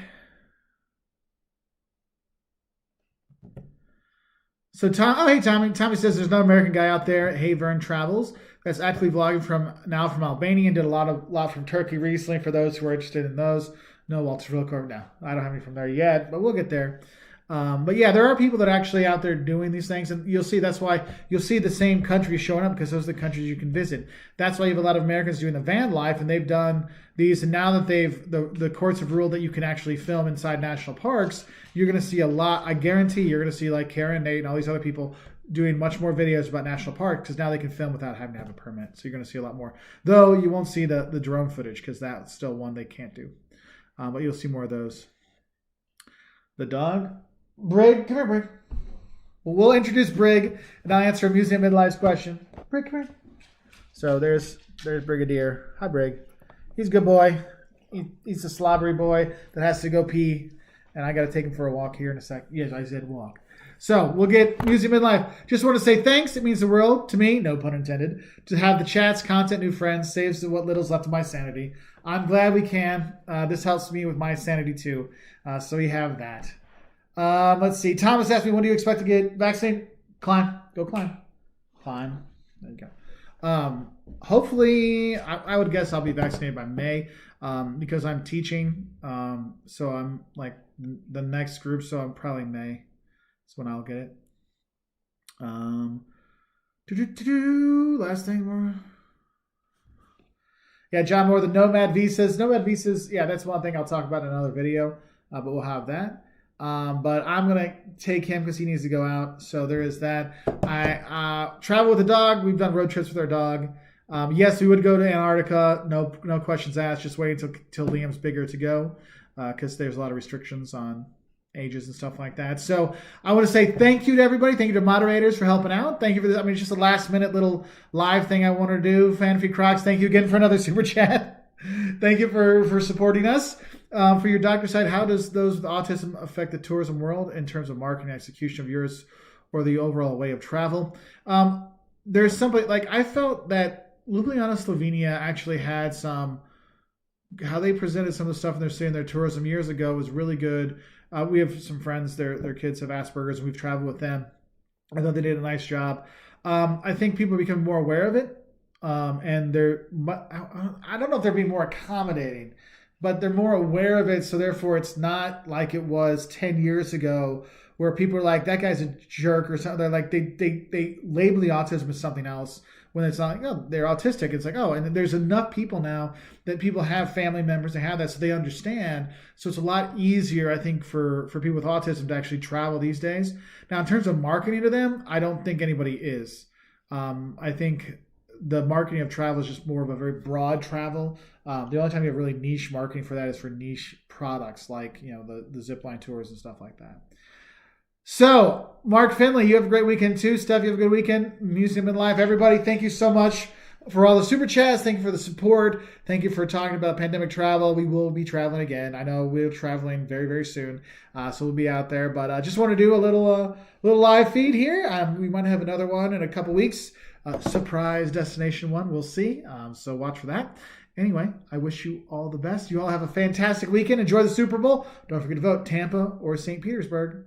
So hey Tommy. Tommy says there's no American guy out there. Hey Vern Travels. That's actually vlogging from Albania and did a lot from Turkey recently for those who are interested in those. No Walters Real Corp. No, I don't have any from there yet, but we'll get there. But yeah, there are people that are actually out there doing these things, and you'll see that's why you'll see the same countries showing up, because those are the countries you can visit. That's why you have a lot of Americans doing the van life, and they've done these, and now that the courts have ruled that you can actually film inside national parks, you're going to see a lot. I guarantee you're going to see like Karen, Nate, and all these other people doing much more videos about national parks, because now they can film without having to have a permit. So you're going to see a lot more. Though you won't see the drone footage, because that's still one they can't do. But you'll see more of those. The dog. Brig, come here, Brig. Well, we'll introduce Brig, and I'll answer a museum midlife's question. Brig, come here. So there's Brigadier. Hi, Brig. He's a good boy. He's a slobbery boy that has to go pee, and I got to take him for a walk here in a sec. Yes, I said walk. So we'll get museum midlife. Just want to say thanks. It means the world to me, no pun intended, to have the chats, content, new friends, saves what little's left of my sanity. I'm glad we can. This helps me with my sanity too. So we have that. Let's see. Thomas asked me, when do you expect to get vaccinated? Climb. Go climb. Climb. There you go. Hopefully, I would guess I'll be vaccinated by May, because I'm teaching. So I'm like the next group, so I'm probably May. That's when I'll get it. Last thing more. Yeah, John Moore, the Nomad visas. Nomad visas, yeah, that's one thing I'll talk about in another video, but we'll have that. But I'm going to take him because he needs to go out. So there is that. I travel with the dog. We've done road trips with our dog. Yes, we would go to Antarctica. No questions asked. Just waiting till Liam's bigger to go, because there's a lot of restrictions on ages and stuff like that. So I want to say thank you to everybody. Thank you to moderators for helping out. Thank you for this. I mean, it's just a last minute little live thing I wanted to do. Fanfy Crocs, thank you again for another super chat. Thank you for supporting us. For your doctor side, how does those with autism affect the tourism world in terms of marketing execution of yours or the overall way of travel? There's somebody, like, I felt that Ljubljana, Slovenia actually had how they presented some of the stuff in their city and their tourism years ago was really good. We have some friends, their kids have Asperger's, and we've traveled with them. I thought they did a nice job. I think people become more aware of it. And I don't know if they're being more accommodating, but they're more aware of it. So therefore it's not like it was 10 years ago where people are like, that guy's a jerk or something. They're like, they label the autism as something else when it's not like, oh, they're autistic. It's like, oh, and there's enough people now that people have family members that have that, so they understand. So it's a lot easier, I think, for people with autism to actually travel these days. Now, in terms of marketing to them, I don't think anybody is. I think the marketing of travel is just more of a very broad travel. The only time you have really niche marketing for that is for niche products like, the zipline tours and stuff like that. So, Mark Finley, you have a great weekend too. Steph, you have a good weekend. Museum and Life. Everybody, thank you so much for all the super chats. Thank you for the support. Thank you for talking about pandemic travel. We will be traveling again. I know we're traveling very, very soon. So we'll be out there. But I just want to do a little live feed here. We might have another one in a couple weeks. Surprise destination one. We'll see. So watch for that. Anyway, I wish you all the best. You all have a fantastic weekend. Enjoy the Super Bowl. Don't forget to vote Tampa or St. Petersburg.